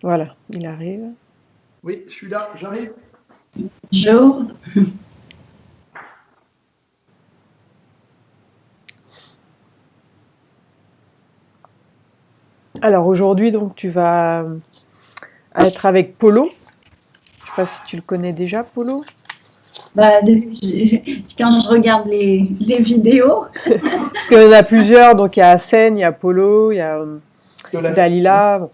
Voilà, il arrive. Oui, je suis là, j'arrive. Bonjour. Alors aujourd'hui, donc, tu vas être avec Polo. Je sais pas si tu le connais déjà, Polo. Quand je regarde les vidéos, Parce qu'il y en a plusieurs, donc il y a Hassen, il y a Polo, il y a Dalila. Bon.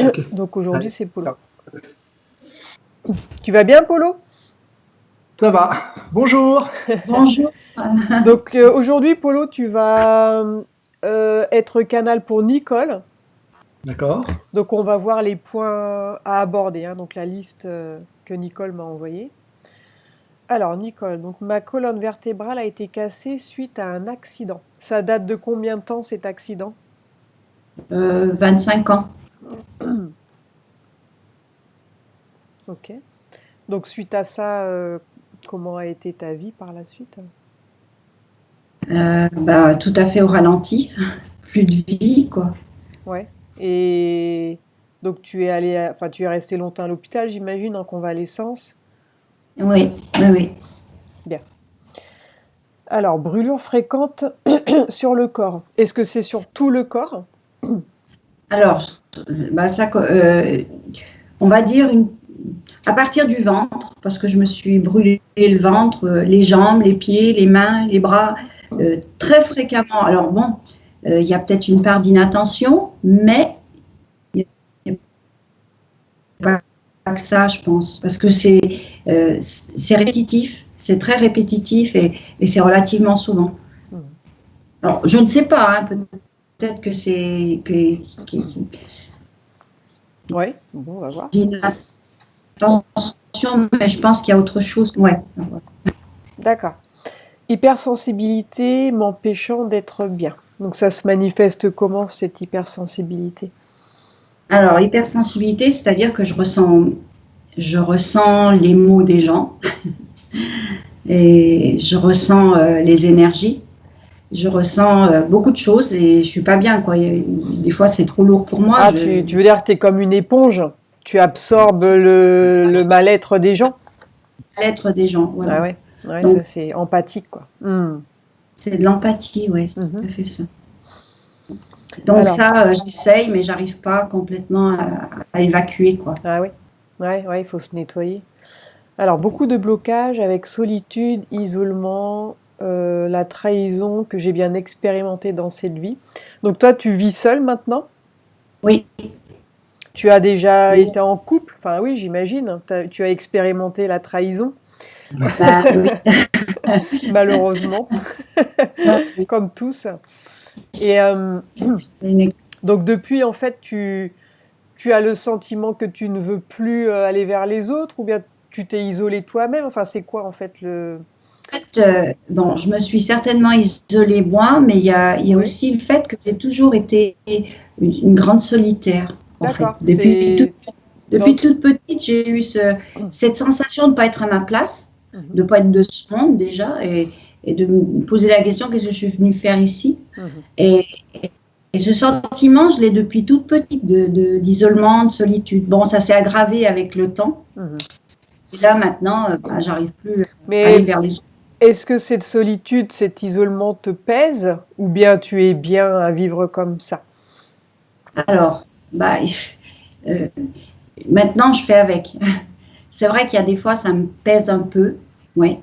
Ok. Donc aujourd'hui, Allez, c'est Polo. ciao. Tu vas bien, Polo? Ça va. Bonjour. bonjour. Donc aujourd'hui, Polo, tu vas être canal pour Nicole. D'accord. Donc on va voir les points à aborder, hein, donc la liste que Nicole m'a envoyée. Alors Nicole, donc ma colonne vertébrale a été cassée suite à un accident. Ça date de combien de temps cet accident? 25 ans. Ok. Donc suite à ça, comment a été ta vie par la suite? Tout à fait au ralenti. Plus de vie, quoi. Ouais. Et donc tu es allé, enfin tu es resté longtemps à l'hôpital, j'imagine, en convalescence. Oui, oui, oui. Bien. Alors brûlure fréquente sur le corps. Est-ce que c'est sur tout le corps? Alors, on va dire à partir du ventre, parce que je me suis brûlé le ventre, les jambes, les pieds, les mains, les bras, très fréquemment. Alors bon, il y a peut-être une part d'inattention, mais il n'y a pas que ça, je pense, parce que c'est répétitif, c'est très répétitif et c'est relativement souvent. Mhm. Alors, je ne sais pas, hein, peut-être que c'est Ouais, bon, on va voir. une attention, mais je pense qu'il y a autre chose. Ouais. D'accord. Hypersensibilité m'empêchant d'être bien. Donc ça se manifeste comment cette hypersensibilité? Alors, hypersensibilité, c'est-à-dire que je ressens les mots des gens et je ressens les énergies. Je ressens beaucoup de choses et je suis pas bien, quoi. Des fois, c'est trop lourd pour moi. Ah, tu veux dire que tu es comme une éponge? Tu absorbes le mal-être des gens? L'être des gens, Ah voilà. ouais, ouais, Donc, ça c'est empathique, quoi. c'est de l'empathie, ouais, c'est Mhm. tout à fait ça. Donc Alors, ça, j'essaye, mais j'arrive pas complètement à évacuer, quoi. ah oui, ouais, ouais, il faut se nettoyer. Alors, beaucoup de blocages avec solitude, isolement, la trahison que j'ai bien expérimenté dans cette vie. Donc toi, tu vis seul maintenant? Oui, Tu as déjà oui, été en couple? Enfin oui, j'imagine. Tu as expérimenté la trahison, bah, oui. malheureusement, comme tous. Et donc depuis, en fait, tu as le sentiment que tu ne veux plus aller vers les autres, ou bien tu t'es isolé toi-même? Enfin, c'est quoi en fait le... En fait, bon, je me suis certainement isolée moi, mais il y a Oui, aussi le fait que j'ai toujours été une grande solitaire, en fait. d'accord. C'est Depuis dans... toute petite, j'ai eu cette sensation de ne pas être à ma place, Mhm, de ne pas être de ce monde déjà, et de me poser la question, qu'est-ce que je suis venue faire ici? mhm, Et, et ce sentiment, je l'ai depuis toute petite, d'isolement, de solitude. Bon, ça s'est aggravé avec le temps. mhm. Et là, maintenant, j'arrive plus à aller Mais vers les autres. est-ce que cette solitude, cet isolement te pèse, ou bien tu es bien à vivre comme ça? Alors, euh, maintenant, je fais avec. C'est vrai qu'il y a des fois, ça me pèse un peu, ouais.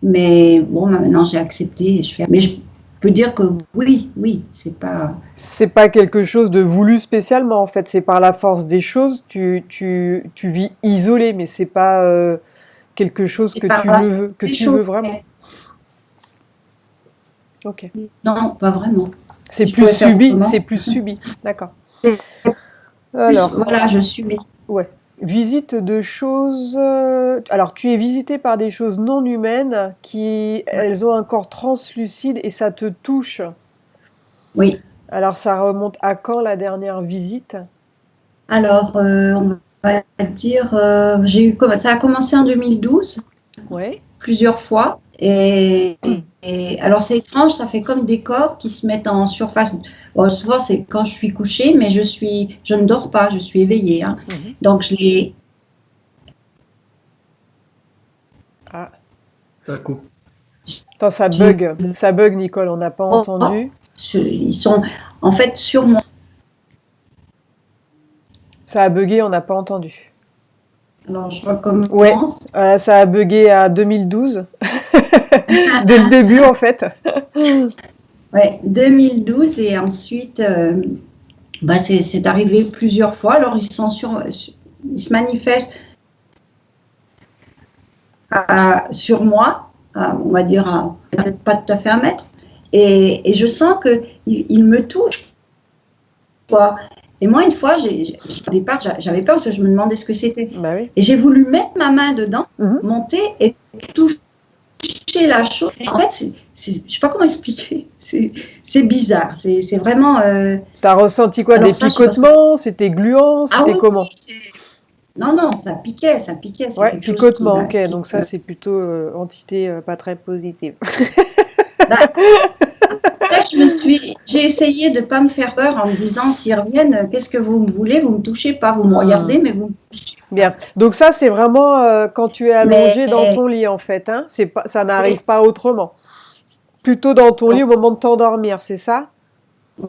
Mais bon, maintenant, j'ai accepté et je fais. Mais je peux dire que oui, oui, c'est pas. C'est pas quelque chose de voulu spécialement, en fait. C'est par la force des choses. Tu vis isolé, mais c'est pas quelque chose C'est par la force que des tu choses. veux vraiment. Ok. Non, pas vraiment. C'est Si je plus pouvais faire subi, autrement. c'est plus subi. D'accord. C'est plus, Alors, voilà, je subis. ouais. Visite de choses. Alors, tu es visité par des choses non humaines qui, elles ont un corps translucide et ça te touche. Oui. Alors, ça remonte à quand la dernière visite? Alors, on va dire, ça a commencé en 2012, Ouais. plusieurs fois. Alors c'est étrange, ça fait comme des corps qui se mettent en surface. Bon, souvent c'est quand je suis couchée, mais je ne dors pas, je suis éveillée. Hein. Donc je les. Ah. Ça coupe. Attends, ça bug, Nicole, on n'a pas entendu. Ils sont en fait sur moi. Ça a bugué, on n'a pas entendu. Alors je recommence. Ouais, ça a bugué à 2012, dès le début en fait. Ouais, 2012 et ensuite, c'est arrivé plusieurs fois. Alors ils se manifestent sur moi, on va dire pas tout à fait 1 mètre, et je sens que il me touche, quoi. Et moi, une fois, au départ, j'avais peur parce que je me demandais ce que c'était. Bah oui. Et j'ai voulu mettre ma main dedans, monter et toucher la chose. En fait, je ne sais pas comment expliquer. C'est bizarre. C'est vraiment. T'as ressenti quoi? Des picotements? C'était gluant? C'était comment? Non, ça piquait. Ouais, picotement, ok. Donc ça, c'est plutôt entité pas très positive. J'ai essayé de ne pas me faire peur en me disant, s'ils reviennent, qu'est-ce que vous voulez? Vous ne me touchez pas, vous me regardez, mais vous me touchez pas. Bien. Donc ça, c'est vraiment quand tu es allongé dans ton lit, en fait. Hein, ça n'arrive pas autrement. Plutôt dans ton lit au moment de t'endormir, c'est ça?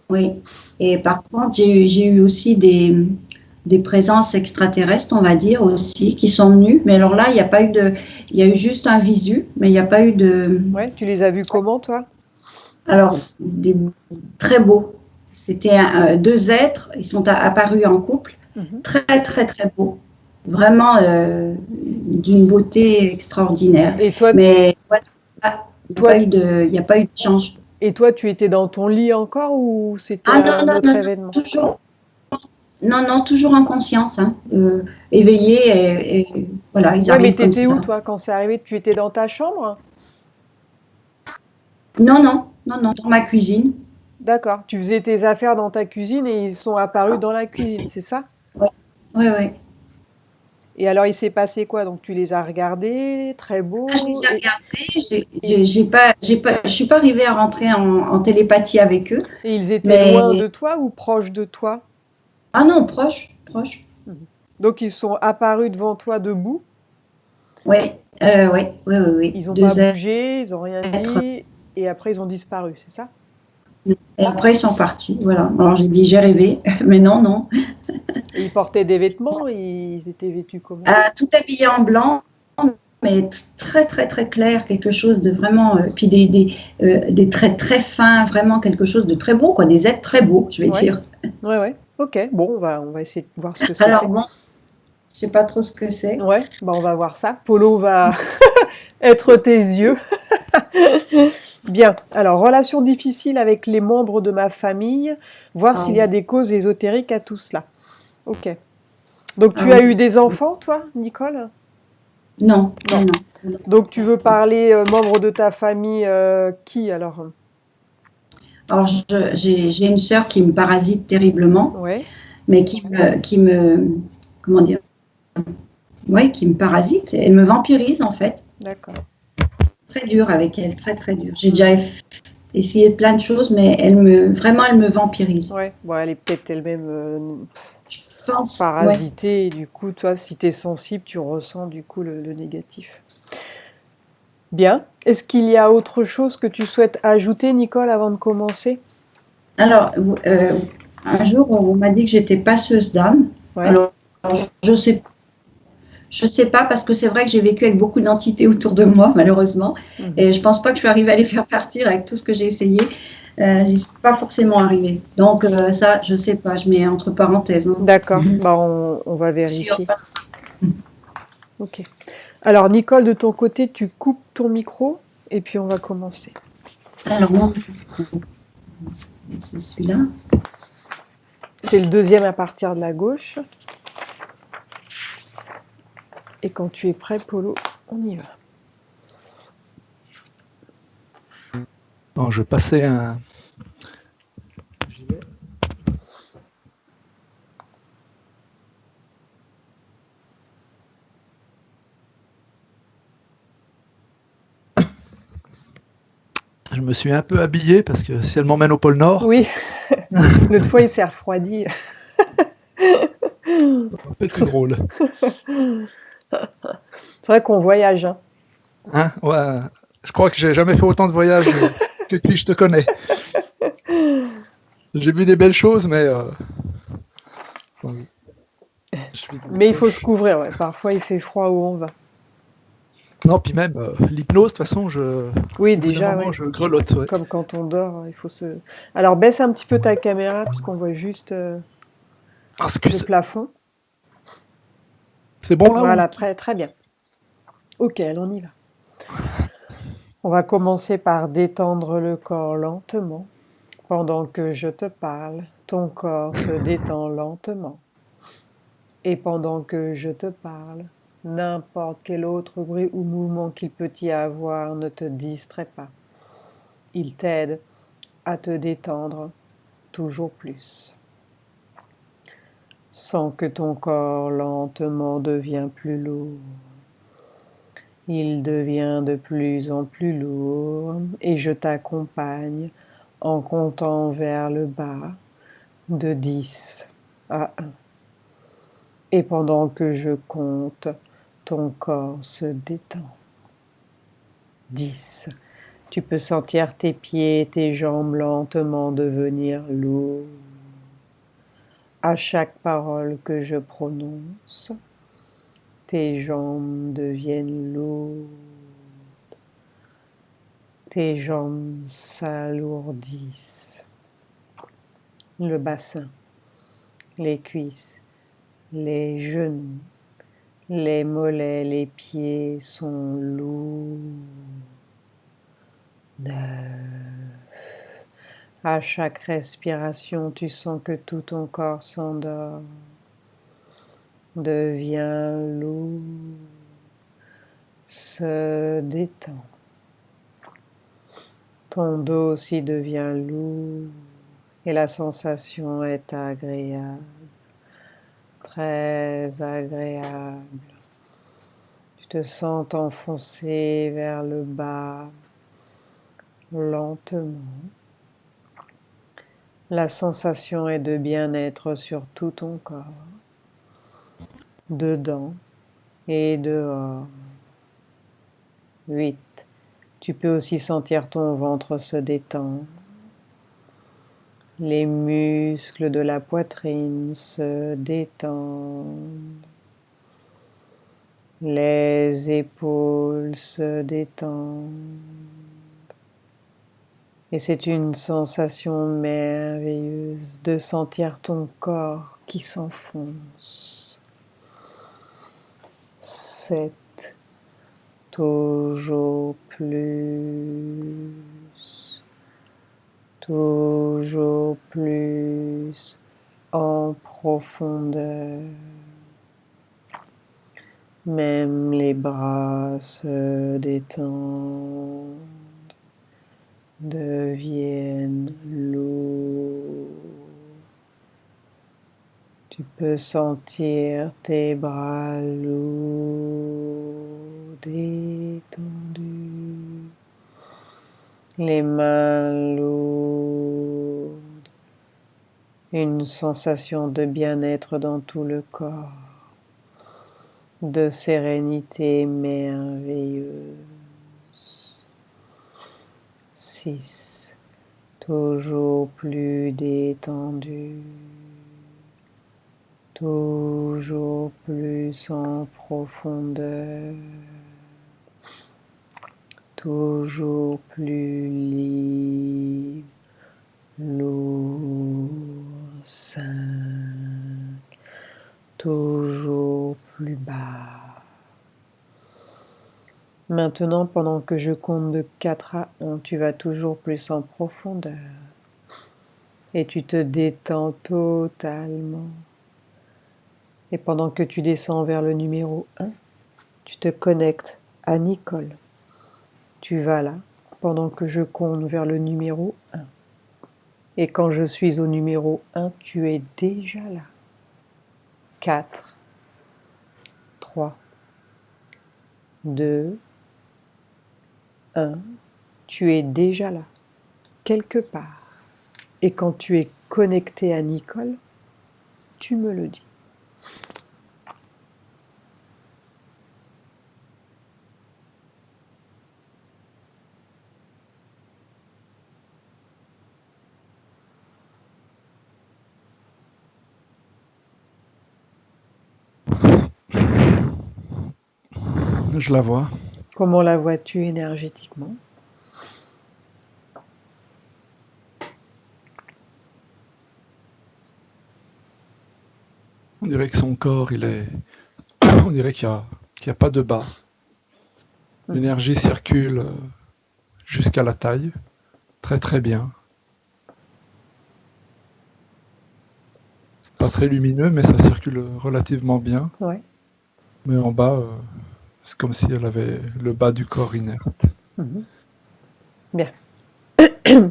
Oui. Et par contre, j'ai eu aussi des présences extraterrestres, on va dire, aussi, qui sont venues. Mais alors là, il n'y a pas eu il y a eu juste un visu, mais il n'y a pas eu de... Ouais, tu les as vus comment, toi? Alors, très beaux. C'était 2 êtres, ils sont apparus en couple, très, très, très beaux. Vraiment d'une beauté extraordinaire. Et toi, mais voilà, il n'y a pas eu de change. Et toi, tu étais dans ton lit encore ou c'était un autre événement? Toujours. Non, toujours en conscience, hein, éveillée et voilà, ils arrivent comme ça. Mais t'étais où, toi, quand c'est arrivé? Tu étais dans ta chambre? Non, dans ma cuisine. D'accord. Tu faisais tes affaires dans ta cuisine et ils sont apparus dans la cuisine, c'est ça? Oui. Et alors, il s'est passé quoi? Donc, tu les as regardés, très beaux. Je les ai regardés. Je suis pas arrivée à rentrer en télépathie avec eux. Et ils étaient loin de toi ou proches de toi? Ah non, proches. Donc, ils sont apparus devant toi debout? Oui. Ils n'ont pas bougé, ils n'ont rien dit, et après, ils ont disparu, c'est ça? Et après, ils sont partis. Voilà. Alors, j'ai dit, j'ai rêvé, mais non. Et ils portaient des vêtements? Ils étaient vêtus comment? Tout habillé en blanc, mais très, très, très clair, quelque chose de vraiment... puis des traits très fins, vraiment quelque chose de très beau, quoi, des êtres très beaux, je vais dire. Ouais. Ok, bon, on va essayer de voir ce que c'est. Alors bon, je sais pas trop ce que c'est. Ouais, on va voir ça. Polo va être tes yeux. Bien. Alors, relation difficile avec les membres de ma famille, voir s'il y a des causes ésotériques à tout cela. Ok. Donc, tu as eu des enfants, toi, Nicole? Non. Donc, tu veux parler membres de ta famille, qui alors? Alors, j'ai une sœur qui me parasite terriblement, mais qui me, comment dire, qui me parasite. Elle me vampirise, en fait. D'accord. Très dur avec elle, très, très dur. J'ai déjà essayé plein de choses, mais vraiment, elle me vampirise. Ouais, bon, elle est peut-être elle-même parasitée, et du coup, toi, si tu es sensible, tu ressens du coup le négatif. Bien. Est-ce qu'il y a autre chose que tu souhaites ajouter, Nicole, avant de commencer? Alors, un jour, on m'a dit que j'étais passeuse d'âme. Alors, je sais pas, parce que c'est vrai que j'ai vécu avec beaucoup d'entités autour de moi, malheureusement. Et je pense pas que je suis arrivée à les faire partir avec tout ce que j'ai essayé. J'y suis pas forcément arrivée. Donc, ça, je sais pas, je mets entre parenthèses. Hein. D'accord, on va vérifier. Ok. Alors, Nicole, de ton côté, tu coupes ton micro et puis on va commencer. Alors, moi, c'est celui-là. C'est le deuxième à partir de la gauche. Et quand tu es prêt, Polo, on y va. Bon, je vais passer un... J'y vais. Je me suis un peu habillé parce que si elle m'emmène au pôle Nord, Oui, l'autre fois il s'est refroidi. ça fait tout drôle. C'est vrai qu'on voyage, hein. Hein, ouais. Je crois que j'ai jamais fait autant de voyages que depuis que je te connais. J'ai vu des belles choses, mais je suis dans les Mais il faut se poches. couvrir, ouais. Parfois il fait froid où on va. Non, puis même l'hypnose, de toute façon, Oui, au bout d'un déjà, moment, oui. je grelotte. Ouais. Comme quand on dort, il faut se... Alors baisse un petit peu ta caméra puisqu'on voit juste Ah, le excuse. plafond. C'est bon là ou... Voilà, très bien. Ok, on y va. On va commencer par détendre le corps lentement. Pendant que je te parle, ton corps se détend lentement. Et pendant que je te parle, n'importe quel autre bruit ou mouvement qu'il peut y avoir ne te distrait pas. Il t'aide à te détendre toujours plus. Sens que ton corps lentement devient plus lourd. Il devient de plus en plus lourd et je t'accompagne en comptant vers le bas de 10 à 1. Et pendant que je compte, ton corps se détend. 10. Tu peux sentir tes pieds et tes jambes lentement devenir lourds. À chaque parole que je prononce, tes jambes deviennent lourdes. Tes jambes s'alourdissent. Le bassin, les cuisses, les genoux, les mollets, les pieds sont lourds. 9. À chaque respiration, tu sens que tout ton corps s'endort, devient lourd, se détend. Ton dos aussi devient lourd et la sensation est agréable, très agréable. Tu te sens t'enfoncer vers le bas lentement. La sensation est de bien-être sur tout ton corps, dedans et dehors. 8. Tu peux aussi sentir ton ventre se détendre. Les muscles de la poitrine se détendent. Les épaules se détendent. Et c'est une sensation merveilleuse de sentir ton corps qui s'enfonce. 7. Toujours plus. Toujours plus en profondeur. Même les bras se détendent, deviennent lourds. Tu peux sentir tes bras lourds, détendus, les mains lourdes, une sensation de bien-être dans tout le corps, de sérénité merveilleuse. 6. Toujours plus détendu, toujours plus en profondeur, toujours plus libre, lourd. 5. Toujours plus bas. Maintenant, pendant que je compte de 4 à 1, tu vas toujours plus en profondeur et tu te détends totalement. Et pendant que tu descends vers le numéro 1, tu te connectes à Nicole. Tu vas là pendant que je compte vers le numéro 1. Et quand je suis au numéro 1, tu es déjà là. 4, 3, 2, 1. tu es déjà là, quelque part. Et quand tu es connecté à Nicole, tu me le dis. Je la vois. Comment la vois-tu énergétiquement? On dirait que son corps, il est. On dirait qu'il y a pas de bas. L'énergie circule jusqu'à la taille. Très très bien. C'est pas très lumineux, mais ça circule relativement bien. Ouais. Mais en bas, c'est comme si elle avait le bas du corps inerte. Bien.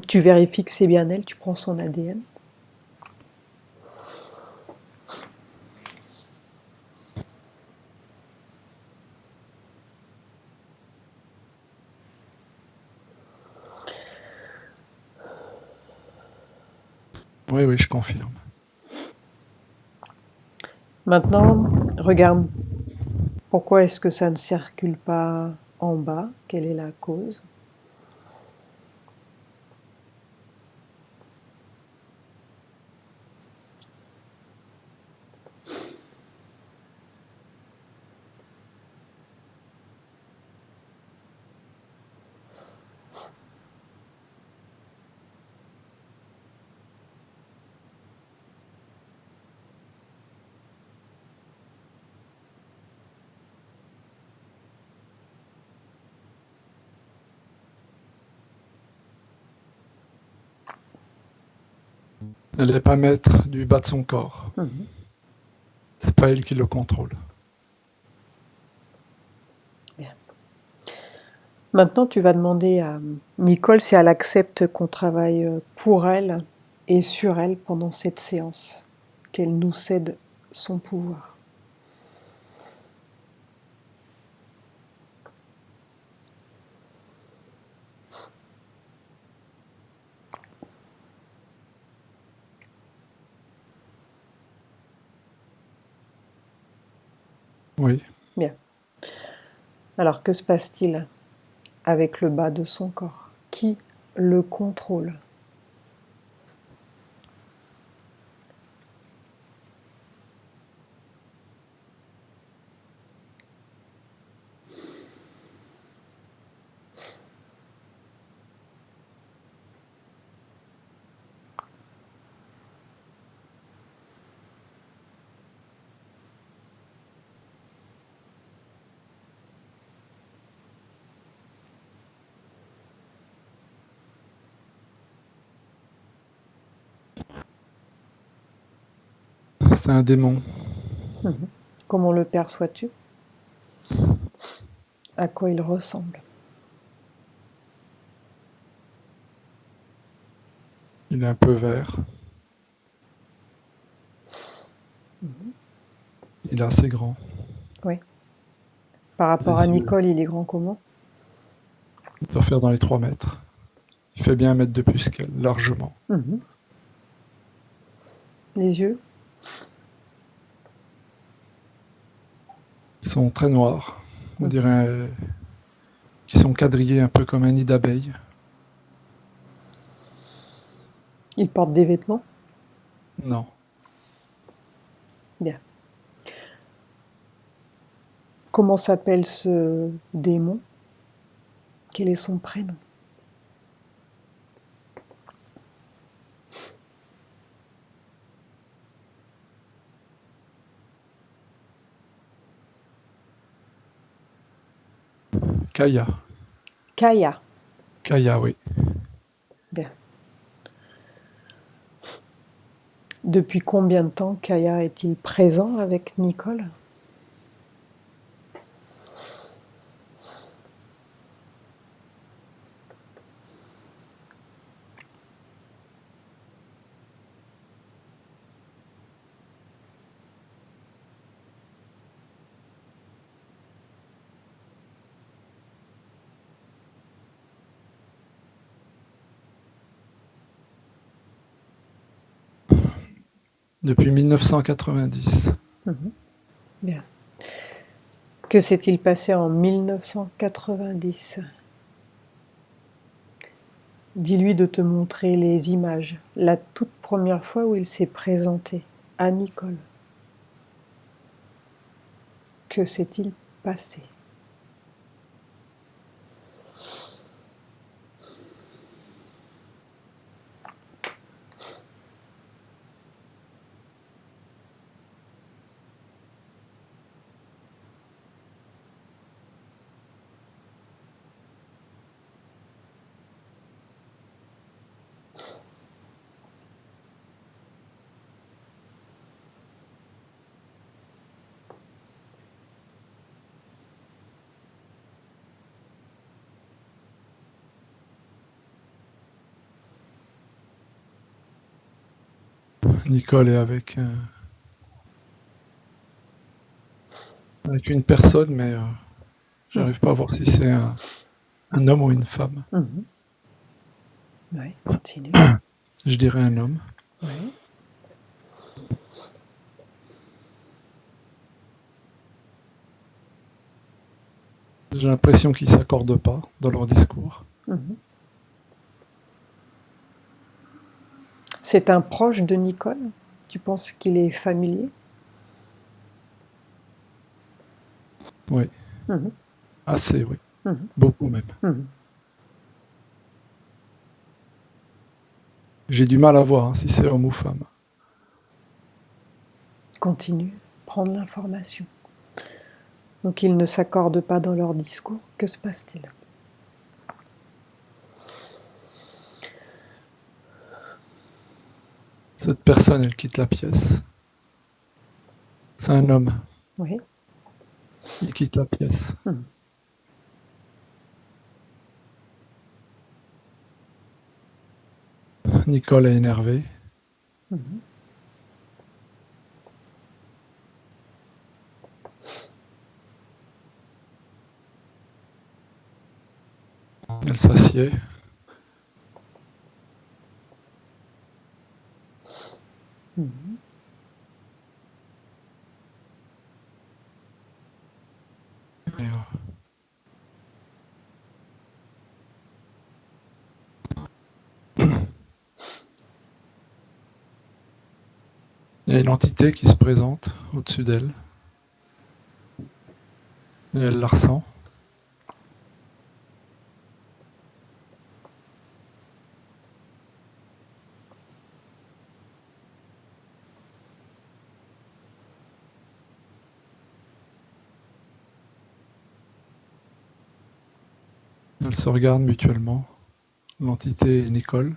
Tu vérifies que c'est bien elle, tu prends son ADN. Oui, oui, je confirme. Maintenant, regarde, pourquoi est-ce que ça ne circule pas en bas? Quelle est la cause? Elle n'est pas maître du bas de son corps. C'est pas elle qui le contrôle. Bien. Maintenant, tu vas demander à Nicole si elle accepte qu'on travaille pour elle et sur elle pendant cette séance, qu'elle nous cède son pouvoir. Oui. Bien. Alors, que se passe-t-il avec le bas de son corps? Qui le contrôle? C'est un démon. Comment le perçois-tu? À quoi il ressemble? Il est un peu vert. Il est assez grand. Oui. Par rapport à Les yeux. Nicole, il est grand comment? Il doit faire dans les 3 mètres. Il fait bien 1 mètre de plus qu'elle, largement. Les yeux? Ils sont très noirs. On dirait qu'ils sont quadrillés un peu comme un nid d'abeilles. Il porte des vêtements? Non. Bien. Comment s'appelle ce démon? Quel est son prénom? Kaya. Kaya. Kaya, oui. Bien. Depuis combien de temps Kaya est-il présent avec Nicole? Depuis 1990. Bien. Que s'est-il passé en 1990? Dis-lui de te montrer les images. La toute première fois où il s'est présenté à Nicole. Que s'est-il passé? Nicole est avec une personne, mais j'arrive pas à voir si c'est un homme ou une femme. Oui, continue. Je dirais un homme. Oui. J'ai l'impression qu'ils s'accordent pas dans leur discours. C'est un proche de Nicole? Tu penses qu'il est familier? Oui. Assez, oui. Beaucoup même. J'ai du mal à voir si c'est homme ou femme. Continue, prendre l'information. Donc ils ne s'accordent pas dans leur discours. Que se passe-t-il? Cette personne, elle quitte la pièce. C'est un homme. Oui. Il quitte la pièce. Nicole est énervée. Elle s'assied. Et, il y a une entité qui se présente au-dessus d'elle. Et elle la ressent. Elles se regardent mutuellement, l'entité et Nicole.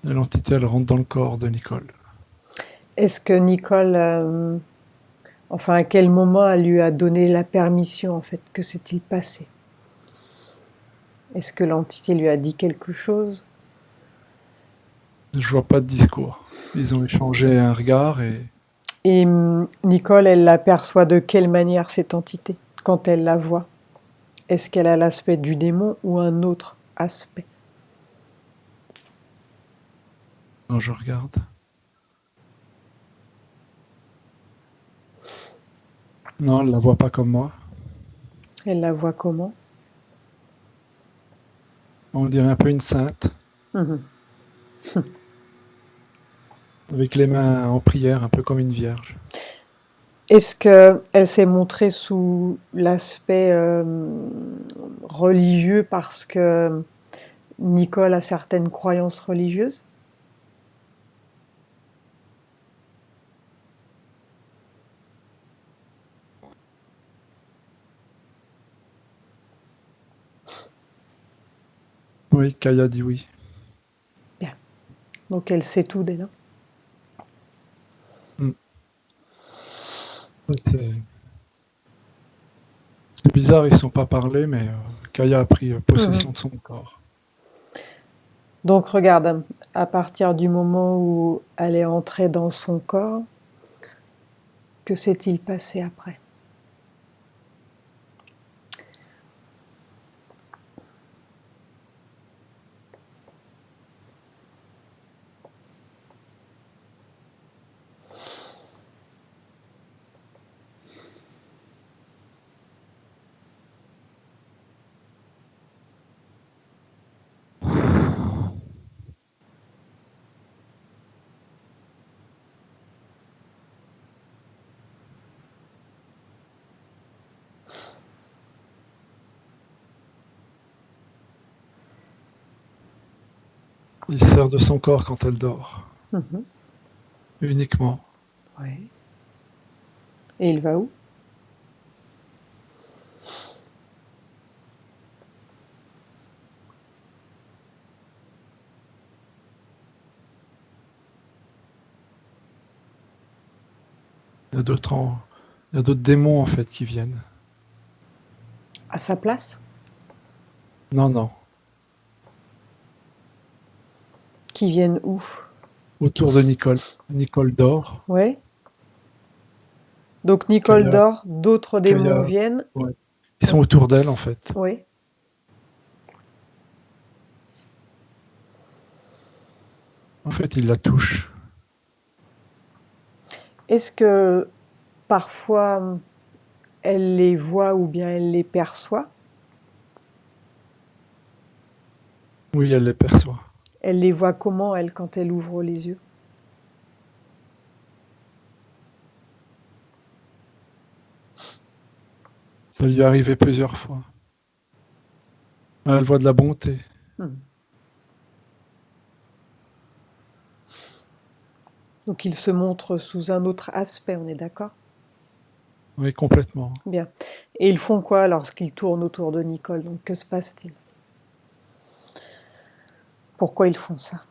Et l'entité, elle rentre dans le corps de Nicole. Est-ce que Nicole, enfin à quel moment elle lui a donné la permission en fait? Que s'est-il passé? Est-ce que l'entité lui a dit quelque chose? Je vois pas de discours. Ils ont échangé un regard et Et Nicole, elle l'aperçoit de quelle manière cette entité quand elle la voit? Est-ce qu'elle a l'aspect du démon ou un autre aspect? non, je regarde. Non, elle la voit pas comme moi. Elle la voit comment? On dirait un peu une sainte. Avec les mains en prière, un peu comme une vierge. Est-ce qu'elle s'est montrée sous l'aspect religieux parce que Nicole a certaines croyances religieuses? Oui, Kaya dit oui. Bien. Donc elle sait tout dès là. C'est bizarre, ils ne sont pas parlé, mais Kaya a pris possession de son corps. Donc regarde, à partir du moment où elle est entrée dans son corps, que s'est-il passé après? Il sert de son corps quand elle dort, Mhm. uniquement. Ouais. Et il va où? Il y a il y a d'autres démons en fait qui viennent. À sa place? Non, non. Qui viennent où? Autour de Nicole. Nicole dort. Ouais. Donc Nicole Kaya, dort, d'autres démons Kaya, viennent. ouais. Ils sont autour d'elle en fait. Oui. En fait, ils la touchent. Est-ce que parfois elle les voit ou bien elle les perçoit? Oui, elle les perçoit. Elle les voit comment, elle, quand elle ouvre les yeux? Ça lui est arrivé plusieurs fois. Elle voit de la bonté. Hmm. Donc il se montre sous un autre aspect, on est d'accord? Oui, complètement. Bien. Et ils font quoi lorsqu'ils tournent autour de Nicole? Donc que se passe-t-il? Pourquoi ils font ça?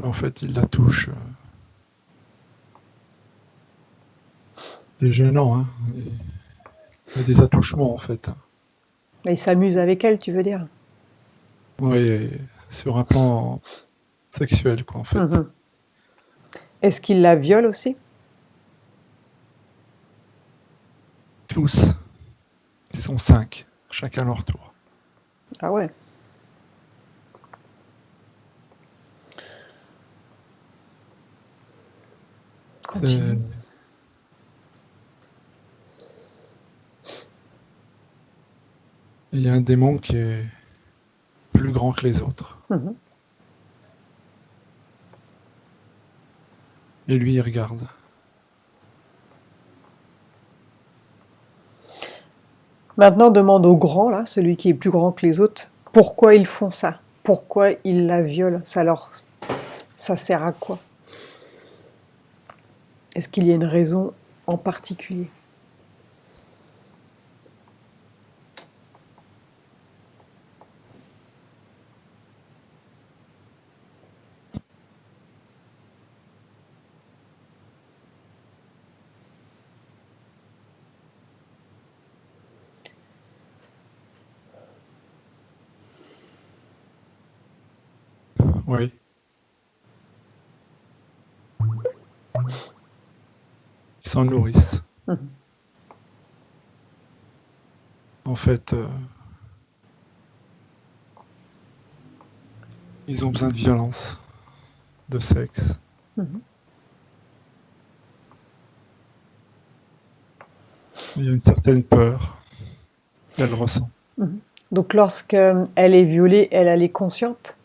En fait, il la touche. C'est gênant, hein. Il y a des attouchements, en fait. Ils s'amusent avec elle, tu veux dire? Oui, sur un plan sexuel, quoi, en fait. Mhm. Est-ce qu'ils la violent aussi? Tous. Ils sont 5, chacun leur tour. Ah ouais. C'est- Continue. Il y a un démon qui est plus grand que les autres. Mhm. Et lui, il regarde. Maintenant, demande au grand, là, celui qui est plus grand que les autres, pourquoi ils font ça? Pourquoi ils la violent? Ça sert à quoi? Est-ce qu'il y a une raison en particulier? Oui. Ils s'en nourrissent. Mhm. En fait, ils ont besoin de violence, de sexe. Mhm. Il y a une certaine peur qu'elle ressent. Mhm. Donc lorsqu'elle est violée, elle est consciente?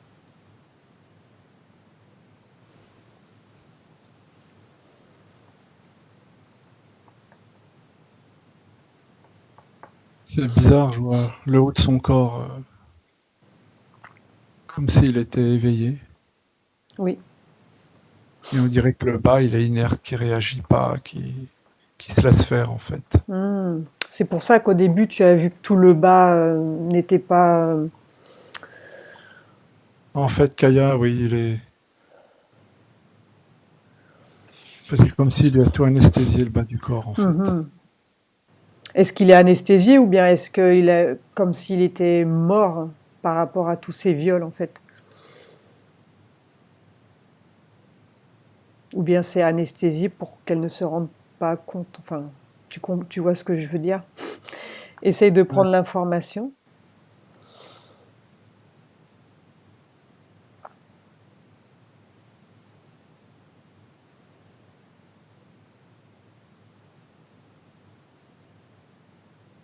C'est bizarre, je vois le haut de son corps comme s'il était éveillé. Oui. Et on dirait que le bas, il est inerte, qui réagit pas, qui se laisse faire en fait. Hmm. C'est pour ça qu'au début, tu as vu que tout le bas n'était pas... En fait, Kaya, oui, il est. C'est comme s'il a tout anesthésié le bas du corps en fait. Mhm. Est-ce qu'il est anesthésié ou bien est-ce qu'il est comme s'il était mort par rapport à tous ces viols, en fait? Ou bien c'est anesthésié pour qu'elle ne se rende pas compte, enfin... tu vois ce que je veux dire? Essaye de prendre l'information.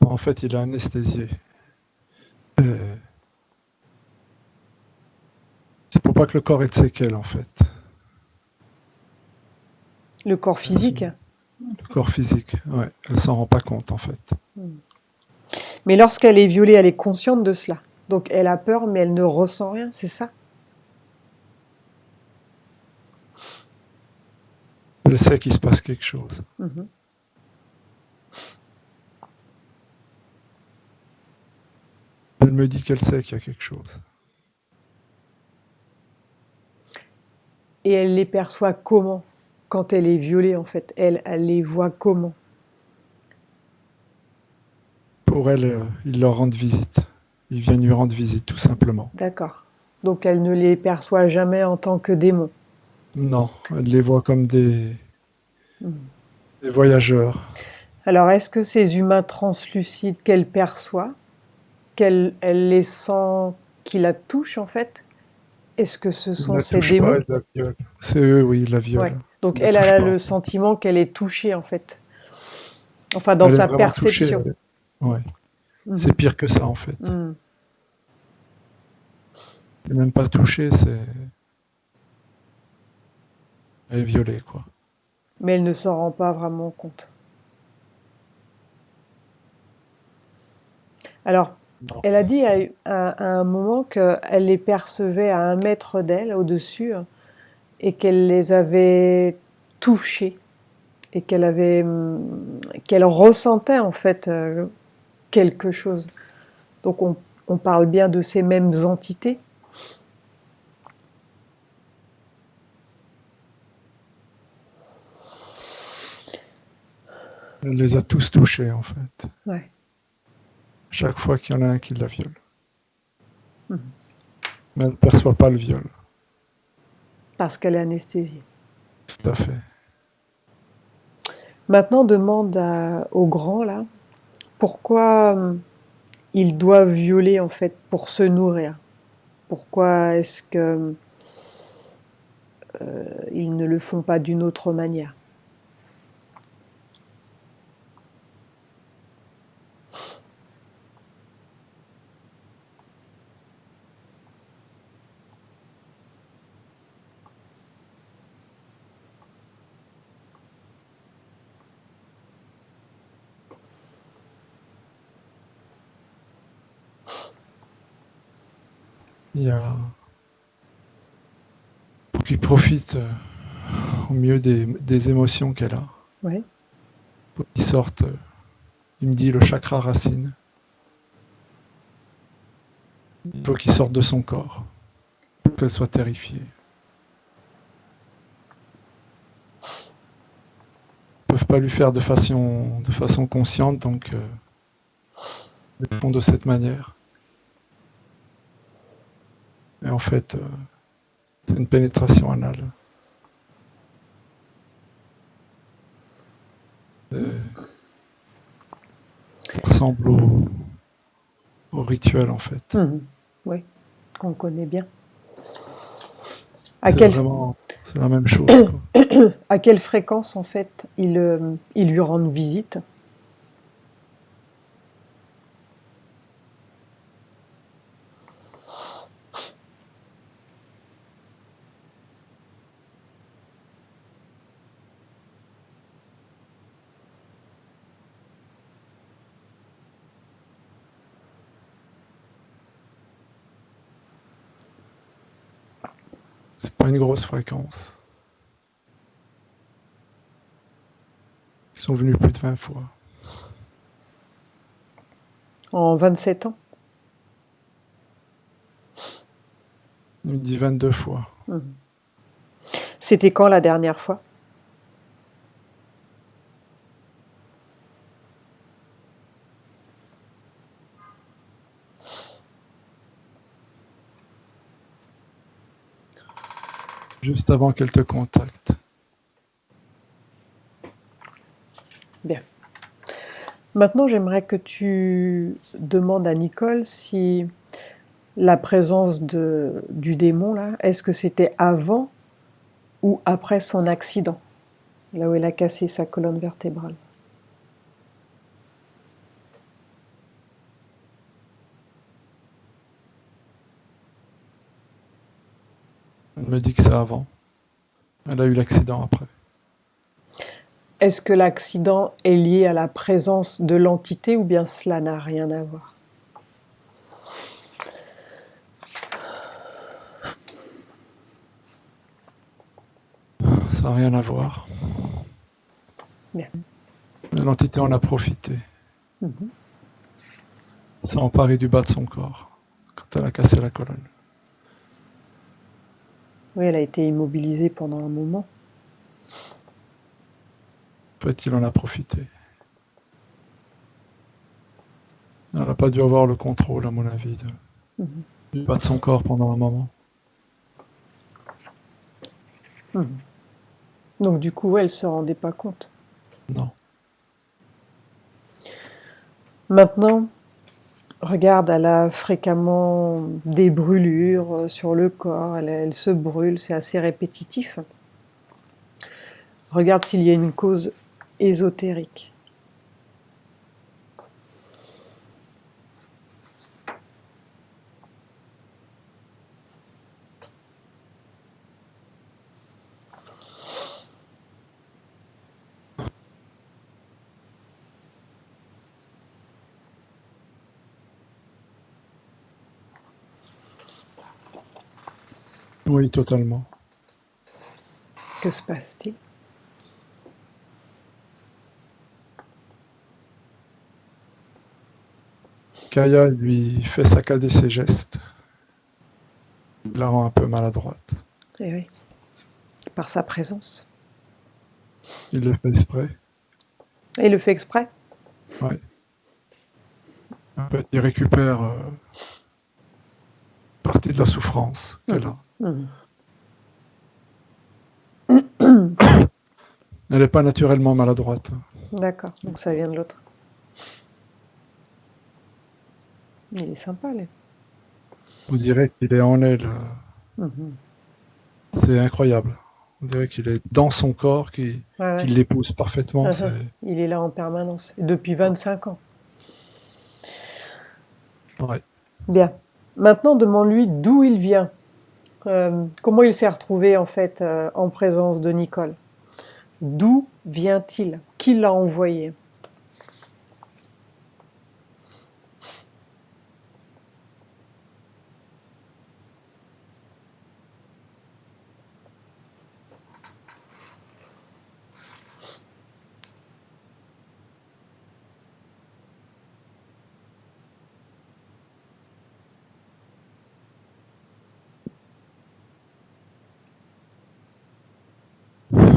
En fait, il est anesthésié. C'est pour pas que le corps ait de séquelles, en fait. Le corps physique. Le corps physique, ouais. Elle s'en rend pas compte, en fait. Mais lorsqu'elle est violée, elle est consciente de cela. Donc elle a peur, mais elle ne ressent rien, c'est ça? Elle sait qu'il se passe quelque chose. Mhm. Elle me dit qu'elle sait qu'il y a quelque chose. Et elle les perçoit comment? Quand elle est violée, en fait, elle les voit comment? Pour elle, ils leur rendent visite. Ils viennent lui rendre visite, tout simplement. D'accord. Donc elle ne les perçoit jamais en tant que démons. Non, elle les voit comme des voyageurs. Alors est-ce que ces humains translucides qu'elle perçoit, elle les sent, qui la touchent en fait, est-ce que ce Ils sont ne la ces touchent pas, démons? elle la viole. C'est eux, oui, ils la violent. Ouais. Donc Ils la elle touchent a pas. le sentiment qu'elle est touchée en fait. Enfin, dans Elle est sa vraiment touchée. perception. Ouais. Mhm. C'est pire que ça, en fait. Mhm. Elle n'est même pas touchée, elle est violée, quoi. Mais elle ne s'en rend pas vraiment compte. Alors, Non. elle a dit à un moment qu'elle les percevait à 1 mètre d'elle, au-dessus, et qu'elle les avait touchés, et qu'elle ressentait en fait quelque chose. Donc on parle bien de ces mêmes entités. Elle les a tous touchés, en fait. Ouais. Chaque fois qu'il y en a un qui la viole. Mais elle ne perçoit pas le viol. Parce qu'elle est anesthésiée. Tout à fait. Maintenant, demande au grand, là, pourquoi ils doivent violer, en fait, pour se nourrir. Pourquoi est-ce que ils ne le font pas d'une autre manière? Il y a... Pour qu'il profite au mieux des émotions qu'elle a. Ouais. Pour qu'il sorte, il me dit, le chakra racine. Il faut qu'il sorte de son corps. Pour qu'elle soit terrifiée. Ils ne peuvent pas lui faire de façon consciente, donc ils le font de cette manière. Et en fait, c'est une pénétration anale. Ça ressemble au rituel, en fait. Oui, qu'on connaît bien. C'est la même chose, quoi. À quelle fréquence, en fait, ils lui rendent visite? C'est pas une grosse fréquence. Ils sont venus plus de 20 fois. En 27 ans? Il me dit 22 fois. C'était quand la dernière fois? Juste avant qu'elle te contacte. Bien. Maintenant, j'aimerais que tu demandes à Nicole si la présence du démon, là, est-ce que c'était avant ou après son accident, là où elle a cassé sa colonne vertébrale. Elle me dit que c'est avant. Elle a eu l'accident après. Est-ce que l'accident est lié à la présence de l'entité ou bien cela n'a rien à voir? Ça n'a rien à voir. Bien. L'entité en a profité. S'est emparée du bas de son corps quand elle a cassé la colonne. Oui, elle a été immobilisée pendant un moment. En fait, il en a profité. Elle n'a pas dû avoir le contrôle, à mon avis, du bas de son corps pendant un moment. Donc du coup, elle ne se rendait pas compte. Non. Maintenant, regarde, elle a fréquemment des brûlures sur le corps, elle se brûle, c'est assez répétitif. Regarde s'il y a une cause ésotérique. Oui, totalement. Que se passe-t-il? Kaya lui fait saccader ses gestes. Il la rend un peu maladroite. Eh oui, par sa présence. Il le fait exprès. Et il le fait exprès? Ouais. En fait, il récupère partie de la souffrance qu'elle a. Elle n'est pas naturellement maladroite. D'accord, donc ça vient de l'autre. Il est sympa, lui. On dirait qu'il est en elle. C'est incroyable. On dirait qu'il est dans son corps, qu'il l'épouse parfaitement. Il est là en permanence, et depuis 25 ans. Ouais. Bien. Maintenant, demande-lui d'où il vient. Comment il s'est retrouvé, en fait, en présence de Nicole. D'où vient-il? Qui l'a envoyé?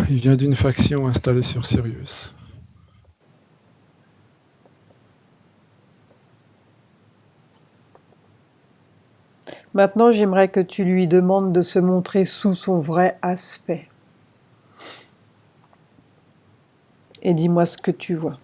Il vient d'une faction installée sur Sirius. Maintenant, j'aimerais que tu lui demandes de se montrer sous son vrai aspect. Et dis-moi ce que tu vois.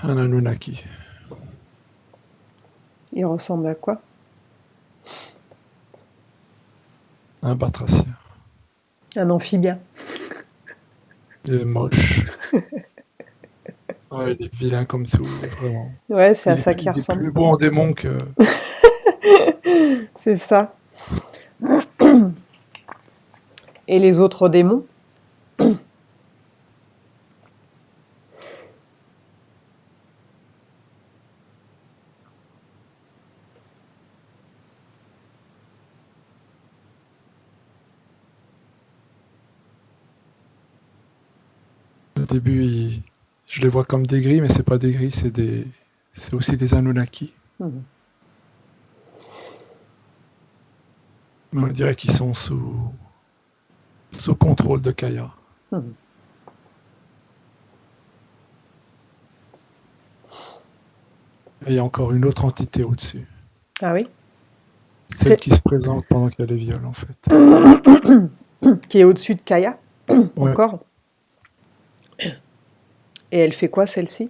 Un Anunnaki. Il ressemble à quoi? Un batracien. Un amphibien. Il est moche. Ouais, il est vilain comme tout, vraiment. Ouais, c'est à ça qu'il ressemble. Il est plus beau en démon que... C'est ça. Et les autres démons? Au début, je les vois comme des gris, mais c'est pas des gris, c'est aussi des Anunnaki. Mais on dirait qu'ils sont sous contrôle de Kaya. Et il y a encore une autre entité au-dessus. Ah oui? Celle qui se présente pendant qu'il y a les viols, en fait. Qui est au-dessus de Kaya, Ouais. encore. Et elle fait quoi, celle-ci?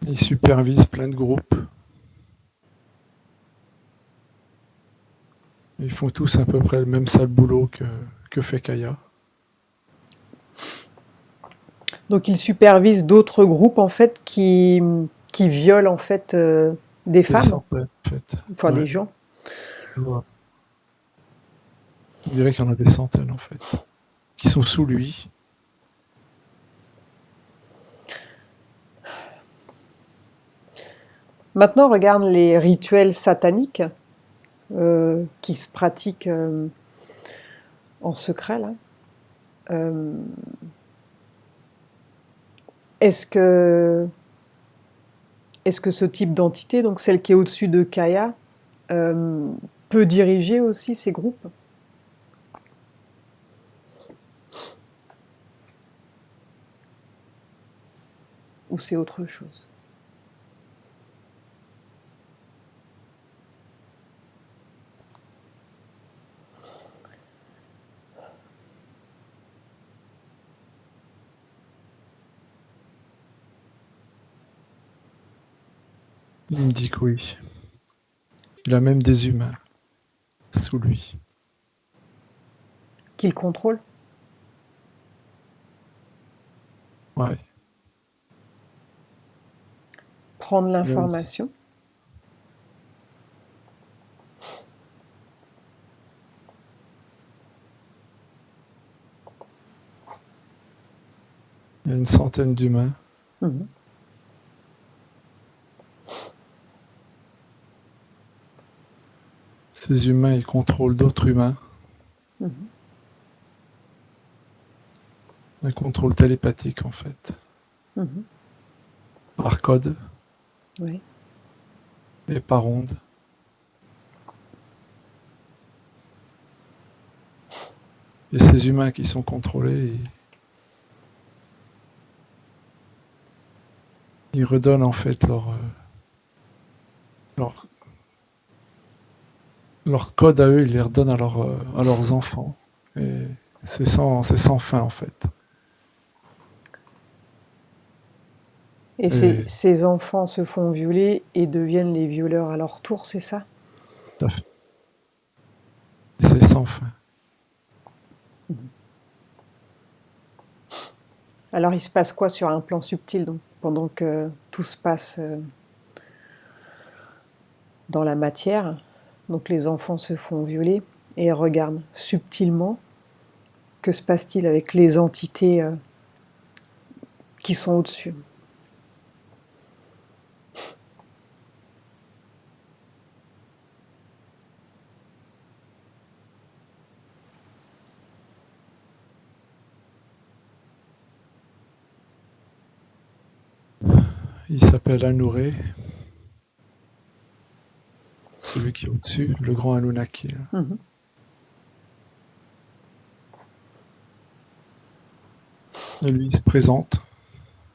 Ils supervisent plein de groupes. Ils font tous à peu près le même sale boulot que fait Kaya. Donc ils supervisent d'autres groupes en fait qui violent en fait des Des femmes, centaines, en fait. enfin Ouais. des gens. Ouais. On dirait qu'il y en a des centaines, en fait, qui sont sous lui. Maintenant, regarde les rituels sataniques qui se pratiquent en secret là. Euh, est-ce que est-ce que ce type d'entité, donc celle qui est au-dessus de Kaya, euh, peut diriger aussi ces groupes? Ou c'est autre chose? Il me dit que oui. Il a même des humains sous lui. Qu'il contrôle? Ouais. Prendre Il a une- l'information? il y a une centaine d'humains. Mhm. Ces humains, ils contrôlent d'autres humains. Mhm. Un contrôle télépathique, en fait. Mhm. Par code Oui. et par onde. Et ces humains qui sont contrôlés, ils redonnent en fait leur, leur code à eux, ils les redonnent à leurs enfants. Et c'est sans fin en fait. Et Et ces enfants se font violer et deviennent les violeurs à leur tour, c'est ça? tout à fait. C'est sans fin. Alors il se passe quoi sur un plan subtil donc, pendant que tout se passe dans la matière? Donc les enfants se font violer et regardent subtilement. Que se passe-t-il avec les entités qui sont au-dessus? Il s'appelle Anouré, celui qui est au-dessus, le grand Anunnaki. Mhm. Et lui, il se présente.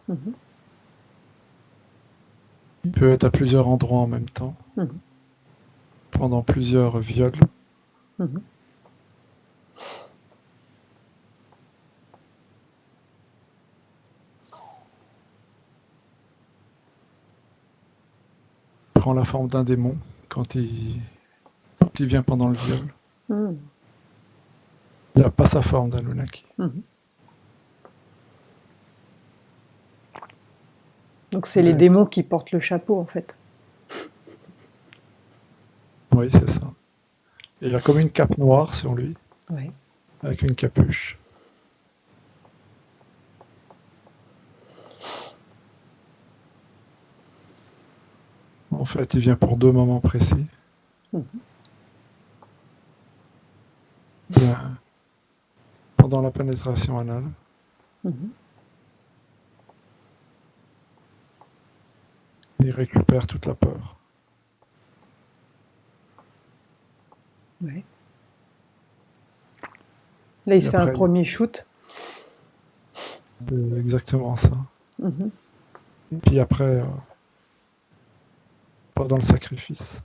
Mhm. Il peut être à plusieurs endroits en même temps, Mhm. pendant plusieurs viols. Mhm. Il prend la forme d'un démon quand il vient pendant le viol. Mhm. Il n'a pas sa forme d'Anunnaki. Mhm. Donc c'est les démons qui portent le chapeau en fait. Oui, c'est ça. Il a comme une cape noire sur lui, Ouais. avec une capuche. En fait, il vient pour deux moments précis. Mhm. bien pendant la pénétration anale. Mhm. Il récupère toute la peur. Ouais. Là, il Et se fait un après, premier shoot. c'est exactement ça. Mhm. Et puis après, pendant le sacrifice,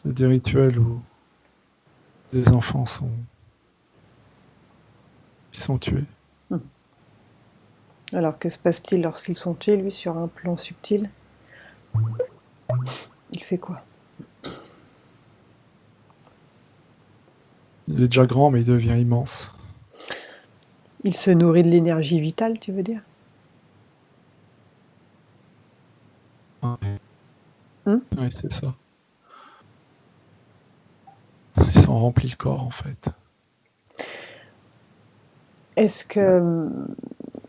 il y a des rituels où des enfants sont tués. Mhm. Alors, que se passe-t-il lorsqu'ils sont tués, lui, sur un plan subtil? Il fait quoi? Il est déjà grand, mais il devient immense. Il se nourrit de l'énergie vitale, tu veux dire? Hmm. Oui, c'est ça. Ils s'en remplit le corps, en fait. Est-ce que,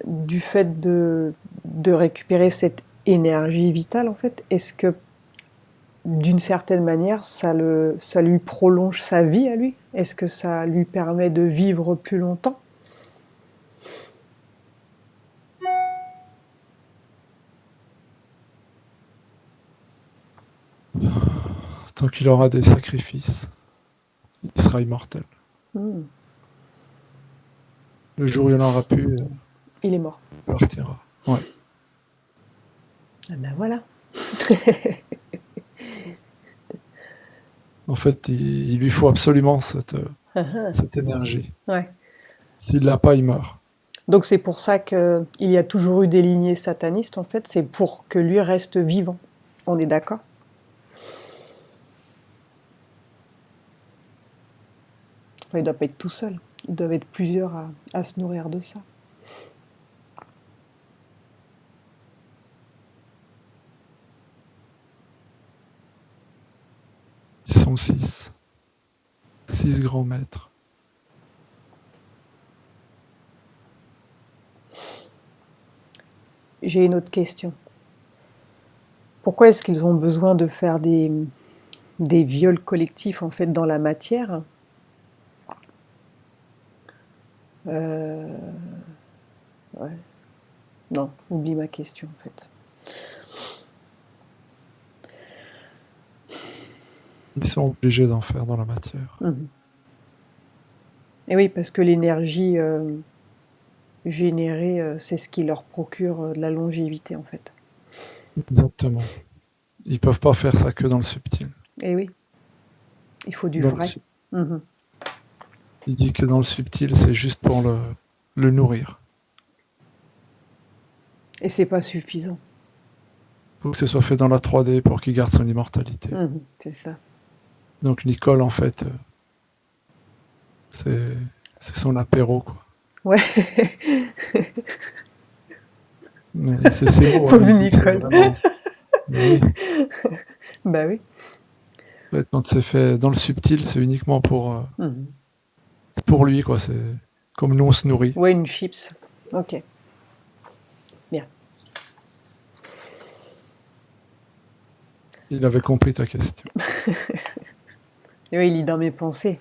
du fait de récupérer cette énergie vitale, en fait, est-ce que, d'une certaine manière, ça lui prolonge sa vie à lui? Est-ce que ça lui permet de vivre plus longtemps? Tant qu'il aura des sacrifices, il sera immortel. Hmm. Le jour où il en aura plus, Il est mort. il partira. Ouais. Ah ben voilà. En fait, il lui faut absolument cette énergie. Ouais. S'il l'a pas, il meurt. Donc c'est pour ça qu'il y a toujours eu des lignées satanistes, en fait, c'est pour que lui reste vivant. On est d'accord? Enfin, il doit pas être tout seul. Ils doivent être plusieurs à se nourrir de ça. Ils sont 6. 6 grands maîtres. J'ai une autre question. Pourquoi est-ce qu'ils ont besoin de faire des viols collectifs, en fait, dans la matière? Euh, ouais. Non, oublie ma question, en fait. Ils sont obligés d'en faire dans la matière. Mhm. Et oui, parce que l'énergie générée, c'est ce qui leur procure de la longévité, en fait. Exactement. Ils peuvent pas faire ça que dans le subtil. Et oui, il faut du Dans le vrai. Mhm. Il dit que dans le subtil, c'est juste pour le nourrir. Et c'est pas suffisant. Il faut que ce soit fait dans la 3D pour qu'il garde son immortalité. Mhm, c'est ça. Donc Nicole, en fait, c'est son apéro, quoi. Ouais, Mais c'est beau, hein, pauvre il dit que c'est Nicole. vraiment... Mais oui, Bah oui. en fait, quand c'est fait dans le subtil, c'est uniquement Mhm. pour lui, quoi. C'est comme nous, on se nourrit. Ouais, une chips. Ok, bien. Il avait compris ta question. Et oui, il lit dans mes pensées.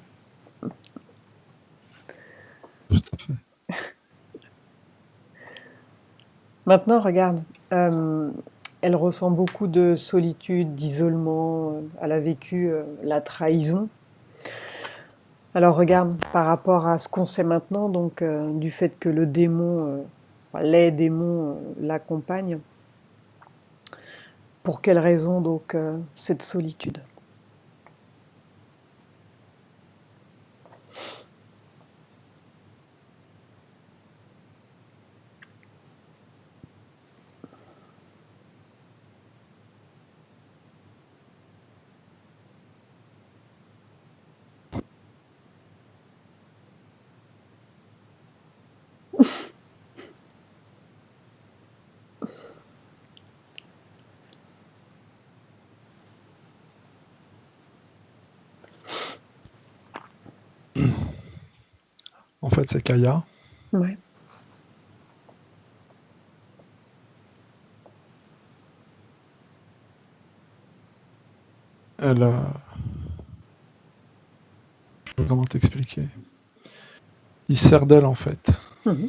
Tout à fait. Maintenant, regarde, euh, elle ressent beaucoup de solitude, d'isolement. Elle a vécu la trahison. Alors regarde, par rapport à ce qu'on sait maintenant, donc du fait que le démon, enfin, les démons l'accompagnent, pour quelle raison donc cette solitude? En fait, c'est Kaya. Ouais. Elle, comment t'expliquer. Il se sert d'elle en fait. Mhm.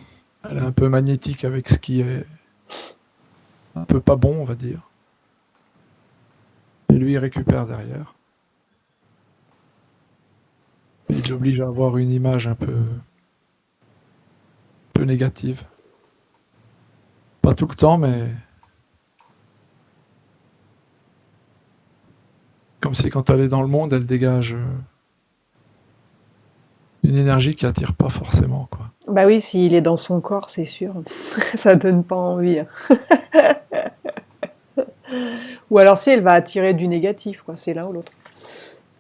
Elle est un peu magnétique avec ce qui est un peu pas bon, on va dire. Et lui, il récupère derrière. Et il l'oblige à avoir une image un peu négative. Pas tout le temps, mais comme si quand elle est dans le monde, elle dégage une énergie qui attire pas forcément, quoi. Bah oui, s'il est dans son corps, c'est sûr. Ça donne pas envie, hein. Ou alors si elle va attirer du négatif, quoi. C'est l'un ou l'autre.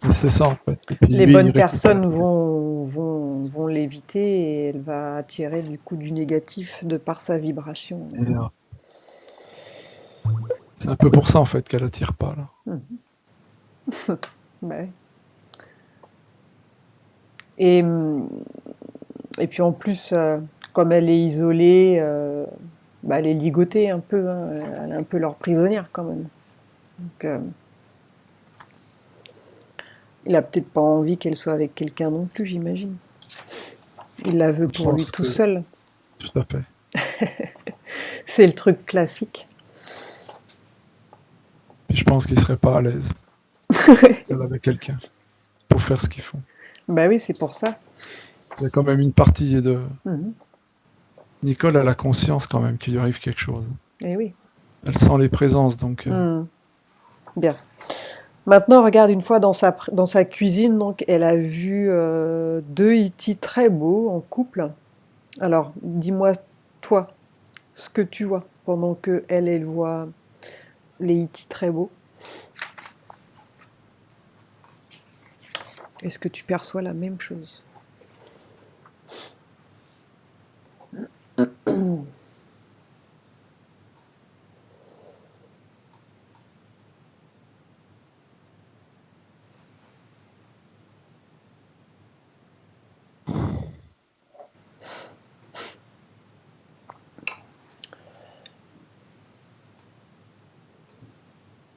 Et c'est ça en fait. Et puis Les lui, il bonnes récupère. personnes vont l'éviter et elle va attirer du coup du négatif de par sa vibration. Et, c'est un peu pour ça en fait qu'elle attire pas là. Bah oui. Et, et puis en plus, comme elle est isolée, bah, elle est ligotée un peu, hein. Elle est un peu leur prisonnière quand même. Donc, il a peut-être pas envie qu'elle soit avec quelqu'un non plus, j'imagine. Il la veut Je pour lui pense tout que seul. tout à fait. C'est le truc classique. Puis je pense qu'il serait pas à l'aise qu'elle avec quelqu'un pour faire ce qu'ils font. Bah oui, c'est pour ça. Il y a quand même une partie de Mhm. Nicole, elle a conscience quand même qu'il lui arrive quelque chose. Eh oui. Elle sent les présences, donc Bien. Maintenant, regarde, une fois dans sa cuisine, donc, elle a vu 2 Iti très beaux en couple. Alors, dis-moi, toi, ce que tu vois pendant que elle voit les Iti très beaux. Est-ce que tu perçois la même chose?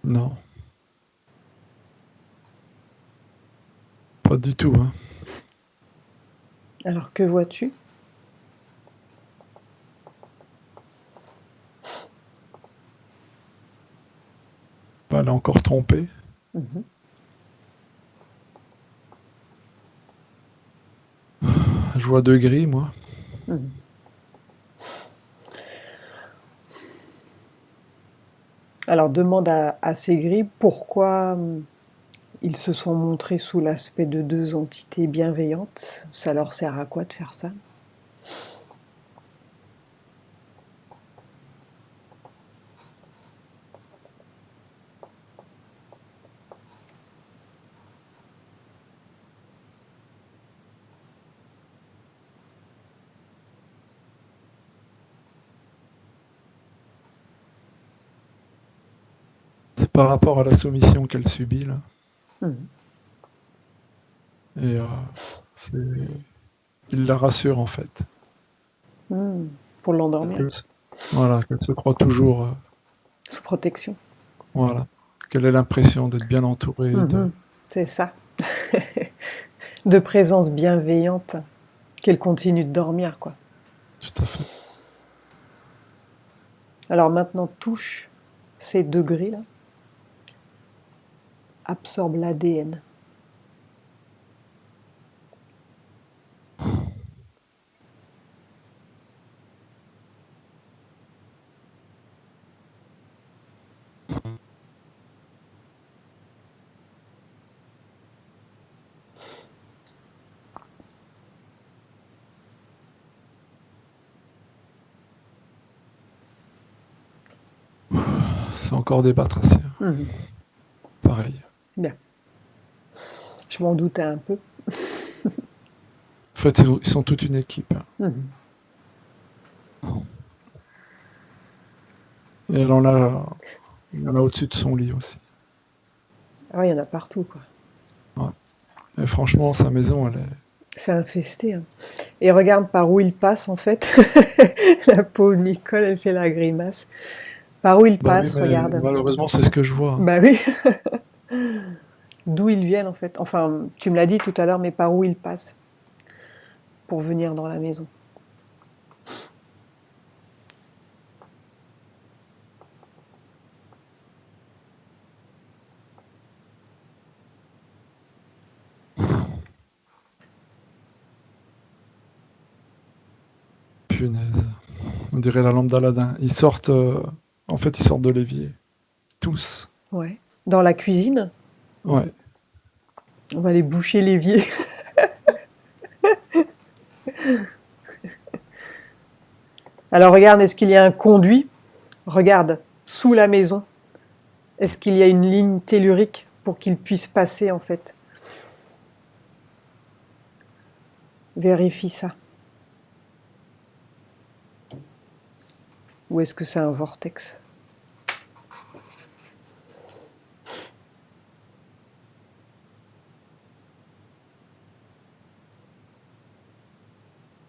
non. Pas du tout, hein. Alors, que vois-tu? Elle est encore trompée. Mhm. Je vois 2 gris, moi. Mhm. Alors, demande à ces gris pourquoi ils se sont montrés sous l'aspect de 2 entités bienveillantes. Ça leur sert à quoi de faire ça? C'est par rapport à la soumission qu'elle subit, là. Mhm. Et il la rassure, en fait. Pour l'endormir, Voilà, qu'elle se croit toujours... sous protection. voilà. Qu'elle ait l'impression d'être bien entourée. C'est ça. De présence bienveillante, qu'elle continue de dormir, quoi. Tout à fait. Alors maintenant, touche ces 2 gris-là. Absorbe l'ADN. C'est encore des batraciens. Pareil. Bien. Je m'en doutais un peu. En fait, ils sont toute une équipe. Et il y en a au-dessus de son lit aussi. Ah ouais, il y en a partout, quoi. Ouais. Et franchement, sa maison, elle est... C'est infesté, hein. Et regarde par où il passe, en fait. La pauvre Nicole, elle fait la grimace. Par où il passe, oui, regarde. malheureusement, c'est ce que je vois. Bah oui. d'où ils viennent en fait. Enfin, tu me l'as dit tout à l'heure, mais par où ils passent pour venir dans la maison. Punaise. On dirait la lampe d'Aladin. En fait, ils sortent de l'évier. Tous. Ouais. Dans la cuisine, Ouais. on va aller boucher l'évier. Alors regarde, est-ce qu'il y a un conduit? Regarde, sous la maison. Est-ce qu'il y a une ligne tellurique pour qu'ils puissent passer en fait? Vérifie ça. Ou est-ce que c'est un vortex?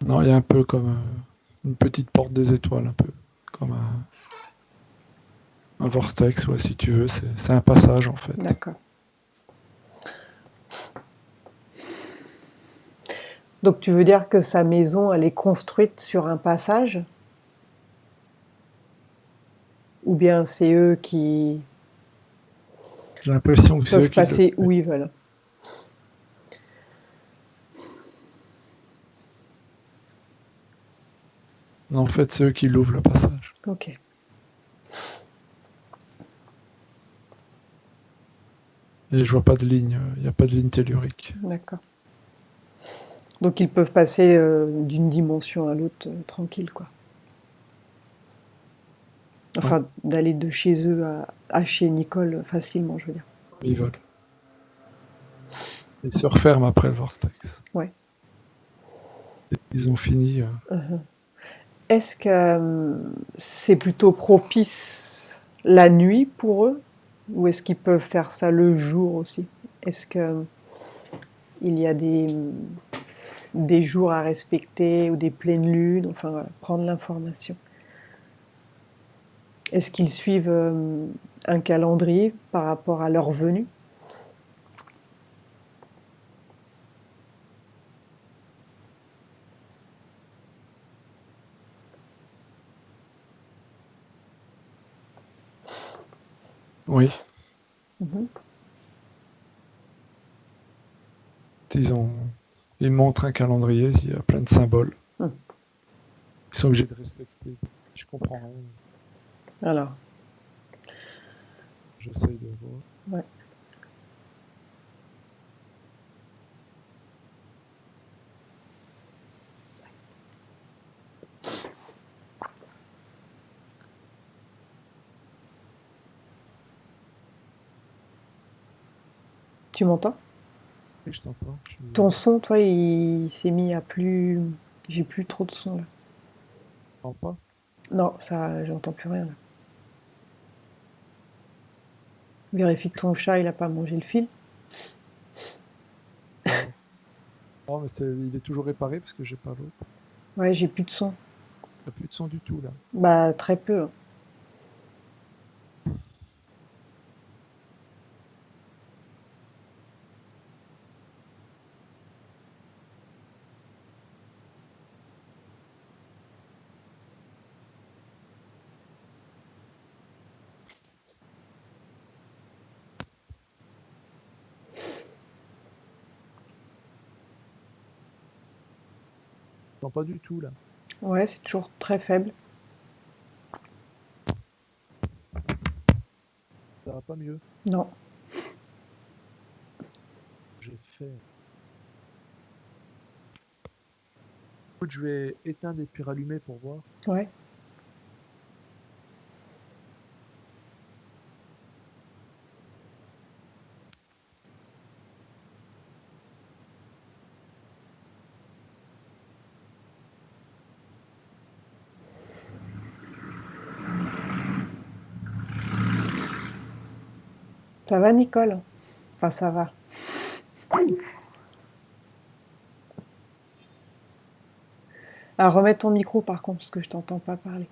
Non, il y a un peu comme une petite porte des étoiles, un peu. Comme un vortex, ouais, si tu veux. C'est un passage, en fait. D'accord. Donc tu veux dire que sa maison, elle est construite sur un passage? Ou bien c'est eux qui J'ai l'impression que c'est eux peuvent qui le passer font. où ils veulent? Non, en fait, c'est eux qui l'ouvrent, le passage. Ok. Et je vois pas de ligne. Il n'y a pas de ligne tellurique. D'accord. Donc ils peuvent passer d'une dimension à l'autre tranquille, quoi. Enfin, d'aller de chez eux à chez Nicole facilement, je veux dire. Ils volent. Ils se referment après le vortex. Ouais. Et ils ont fini. Est-ce que c'est plutôt propice la nuit pour eux? Ou est-ce qu'ils peuvent faire ça le jour aussi? Est-ce que il y a des jours à respecter ou des pleines lunes? Enfin, voilà, prendre l'information. Est-ce qu'ils suivent un calendrier par rapport à leur venue? Oui. Mhm. Ils montrent un calendrier, il y a plein de symboles. Hmm. Ils sont obligés de respecter. Je comprends rien. Alors, J'essaye de voir. ouais. Tu m'entends? Oui, je t'entends. Ton son, toi, il s'est mis à plus... J'ai plus trop de son là. t'entends pas. Non, ça, j'entends plus rien là. Vérifie que ton chat, il a pas mangé le fil. Non, mais il est toujours réparé parce que j'ai pas l'autre. Ouais, j'ai plus de son. Il n'y a plus de son du tout là. Bah, très peu, hein. Non, pas du tout là. Ouais, c'est toujours très faible. Ça va pas mieux. Non. J'ai fait. Écoute, je vais éteindre et puis rallumer pour voir. Ouais. Ça va, Nicole? Enfin, ça va. Ah, remets ton micro par contre, parce que je t'entends pas parler.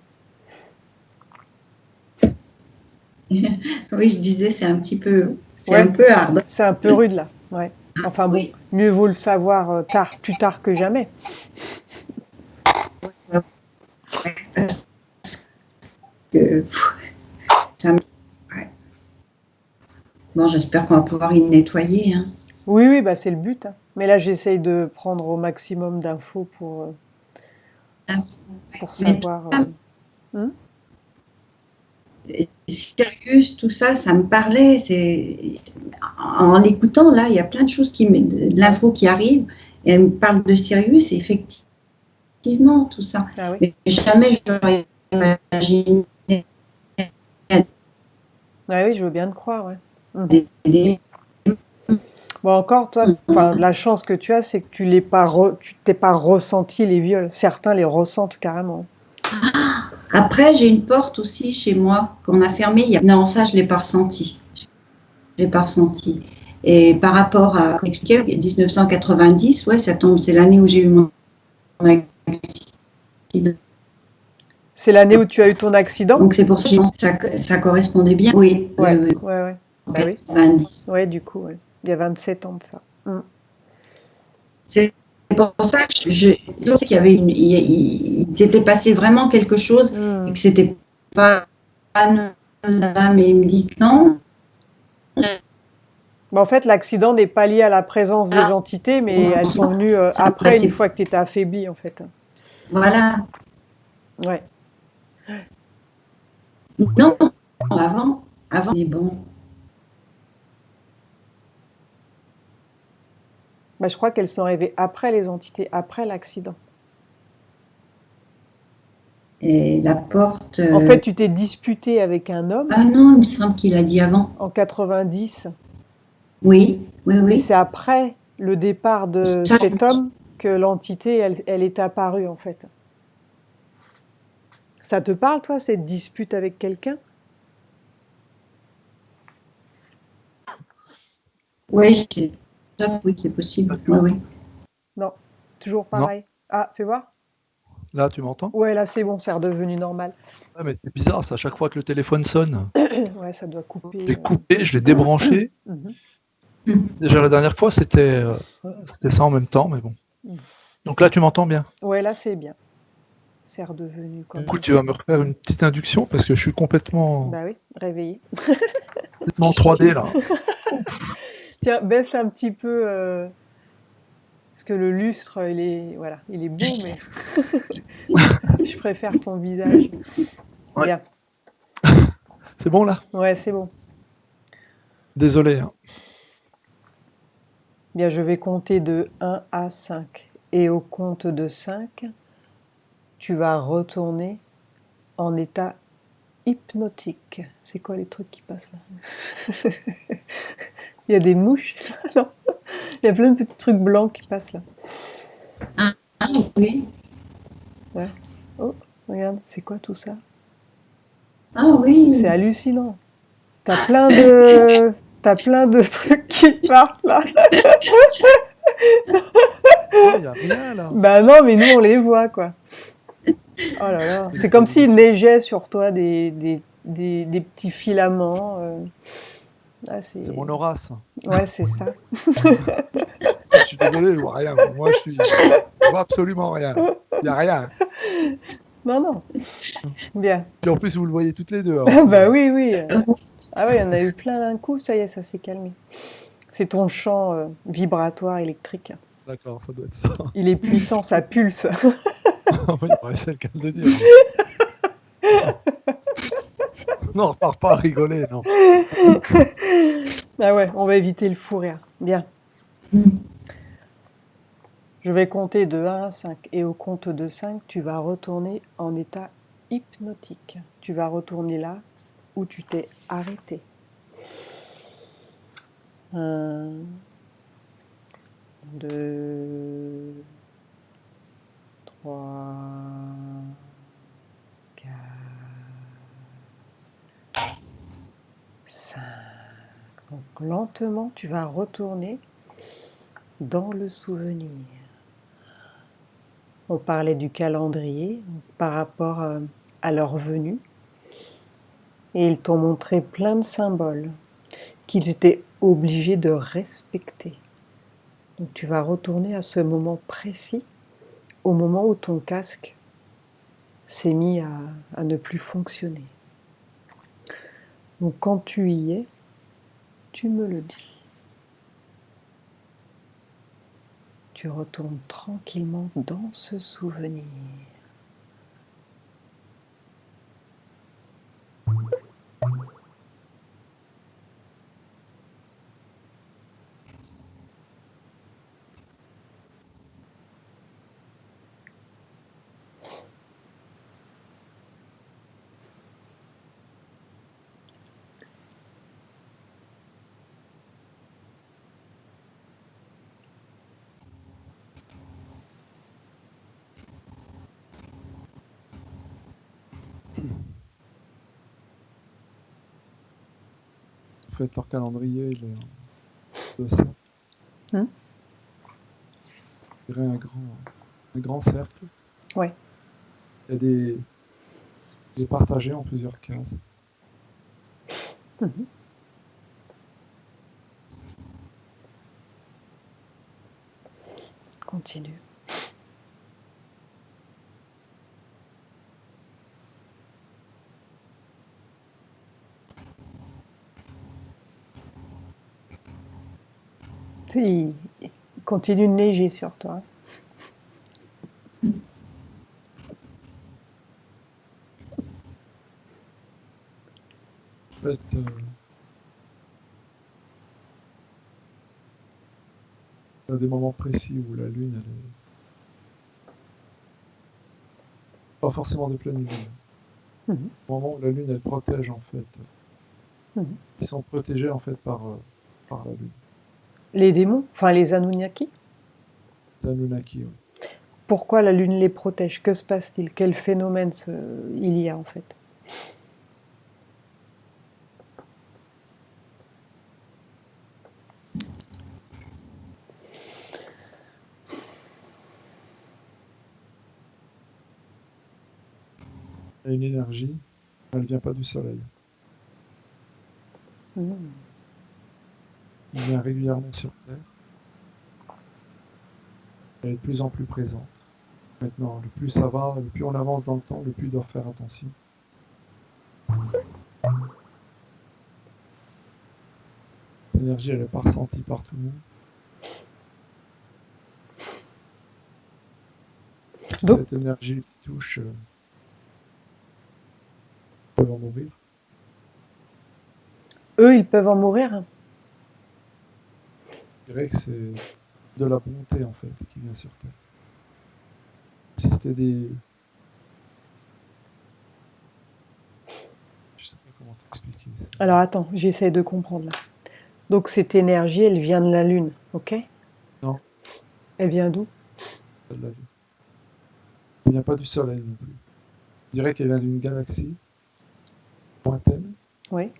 Oui, je disais, c'est un petit peu C'est un peu hard. C'est un peu rude là. Ouais. Enfin bon, Oui. mieux vaut le savoir plus tard que jamais. Ça me- ouais. Bon, j'espère qu'on va pouvoir y nettoyer. Hein. Oui, oui, bah c'est le but, hein. Mais là, j'essaye de prendre au maximum d'infos pour Mais savoir. Sirius, tout ça, ça me parlait. En l'écoutant, là, il y a plein de choses de l'info qui arrive. Et elle me parle de Sirius, et effectivement, tout ça. Ah oui. Mais jamais je l'aurais imaginé. Ah oui, je veux bien te croire, ouais. Des- Bon, encore, toi, la chance que tu as, c'est que tu t'es pas ressenti les viols. Certains les ressentent carrément. Après, j'ai une porte aussi chez moi qu'on a fermée. Non, ça, je ne l'ai pas ressenti. Je l'ai pas ressenti. Et par rapport à 1990, ouais, ça tombe, c'est l'année où j'ai eu mon accident. C'est l'année où tu as eu ton accident? Donc c'est pour ça que ça correspondait bien. Oui, Ouais, oui, ouais. Bah oui. 90. Ouais, du coup, ouais. Il y a 27 ans de ça. C'est pour ça que je sais qu'il y avait il s'était passé vraiment quelque chose et que c'était pas anodin, mais il me dit que non. Bah, en fait, l'accident n'est pas lié à la présence des entités, mais elles sont venues après, une fois que tu étais affaibli, en fait. Voilà. Ouais. Non, avant, mais bon. Bah, je crois qu'elles sont arrivées après les entités, après l'accident. Et la porte. En fait, tu t'es disputé avec un homme Ah non, il me semble qu'il a dit avant. en 90. Oui, oui, Et oui. c'est après le départ de cet homme que l'entité, elle est apparue, en fait. Ça te parle, toi, cette dispute avec quelqu'un? Oui, oui, c'est possible. Oui, oui. Non, toujours pareil. Ah, fais voir. Là, tu m'entends? Ouais, là, c'est bon, c'est redevenu normal. Ah, mais c'est bizarre, ça, à chaque fois que le téléphone sonne. Ouais, ça doit couper. Je l'ai coupé, je l'ai débranché. Déjà, la dernière fois, c'était ça en même temps, mais bon. Donc là, tu m'entends bien? Ouais, là, c'est bien. C'est redevenu comme. Du coup, tu vas me refaire une petite induction parce que je suis complètement, Bah oui, réveillé. complètement en 3D là. Tiens, baisse un petit peu. Parce que le lustre, il est beau, mais je préfère ton visage. Ouais. Bien. C'est bon là? Ouais, c'est bon. Désolé. Hein. Bien, je vais compter de 1 à 5. Et au compte de 5, tu vas retourner en état hypnotique. C'est quoi les trucs qui passent là? Il y a des mouches? Non. Il y a plein de petits trucs blancs qui passent là. Ah oui. Ouais. Oh, regarde, c'est quoi tout ça? Ah oui. C'est hallucinant. T'as plein de trucs qui partent là. Oh, y a rien là. Bah non, mais nous on les voit quoi. Oh là là. C'est comme s'il neigeait sur toi des petits filaments. Ah, C'est mon Horace. Ouais, c'est ça. Je suis désolé, je vois rien. Moi, je vois absolument rien. Il n'y a rien. Non, non. Bien. Puis en plus, vous le voyez toutes les deux. Ah bah oui, oui. Ah ouais, il y en a eu plein d'un coup. Ça y est, ça s'est calmé. C'est ton champ vibratoire électrique. D'accord, ça doit être ça. Il est puissant, ça pulse. Oui, c'est le cas de le dire. Non, on repart pas à rigoler, non. Ah ouais, on va éviter le fou rire. Bien. Je vais compter de 1 à 5. Et au compte de 5, tu vas retourner en état hypnotique. Tu vas retourner là où tu t'es arrêté. 1, 2, 3, 4, 5. Donc lentement, tu vas retourner dans le souvenir. On parlait du calendrier par rapport à leur venue. Et ils t'ont montré plein de symboles. Qu'ils étaient obligé de respecter. Donc tu vas retourner à ce moment précis, au moment où ton casque s'est mis à ne plus fonctionner. Donc quand tu y es, tu me le dis. Tu retournes tranquillement dans ce souvenir. En fait, leur calendrier, il est de cercle. Hmm. Je dirais un grand cercle. Ouais. Il est partagé en plusieurs cases. Continue. Il continue de neiger sur toi. En fait, il y a des moments précis où la Lune, elle est pas forcément de pleine lune. Mhm. Au moment où la Lune, elle protège, en fait. Mhm. Ils sont protégés, en fait, par la Lune. Les démons, enfin les Anunnaki. Les Anunnaki, oui. Pourquoi la Lune les protège? Que se passe-t-il? Quel phénomène il y a en fait? Il y a une énergie, elle ne vient pas du Soleil. Mhm. Elle vient régulièrement sur Terre. Elle est de plus en plus présente. Maintenant, le plus ça va, le plus on avance dans le temps, le plus on doit faire attention. Cette énergie, elle n'est pas ressentie par tout le monde. Si Donc- cette énergie qui touche, peuvent en mourir. Eux, ils peuvent en mourir. Je dirais que c'est de la bonté, en fait, qui vient sur Terre. Si c'était des... Je sais pas comment t'expliquer ça. Alors attends, j'essaie de comprendre là. Donc cette énergie, elle vient de la Lune, ok? Non, Elle vient d'où? pas de la vie. Elle vient pas du Soleil non plus. Je dirais qu'elle vient d'une galaxie lointaine. Oui.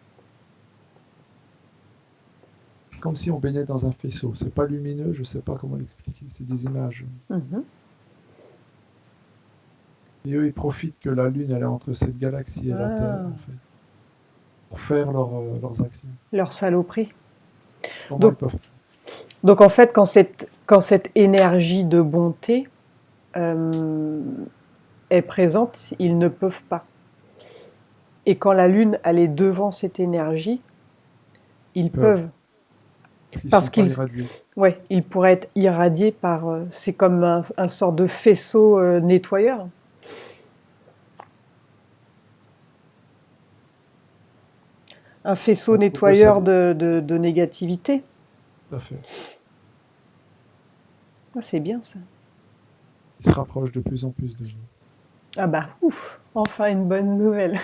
C'est comme si on baignait dans un faisceau. C'est pas lumineux, je sais pas comment l'expliquer. C'est des images. Mhm. Et eux, ils profitent que la Lune, elle est entre cette galaxie et la Terre, en fait, pour faire leurs actions. Leur saloperie. Comment Donc- ils peuvent... Donc en fait, quand cette énergie de bonté est présente, ils ne peuvent pas. Et quand la Lune, elle est devant cette énergie, ils peuvent. S'ils Parce sont pas qu'ils- irradiés. Ouais, ils pourraient être irradiés par. C'est comme un sort de faisceau nettoyeur. Un faisceau Donc, nettoyeur pour eux, de négativité. tout à fait. Ah, c'est bien ça. Ils se rapprochent de plus en plus de nous. Ah bah, ouf, enfin une bonne nouvelle.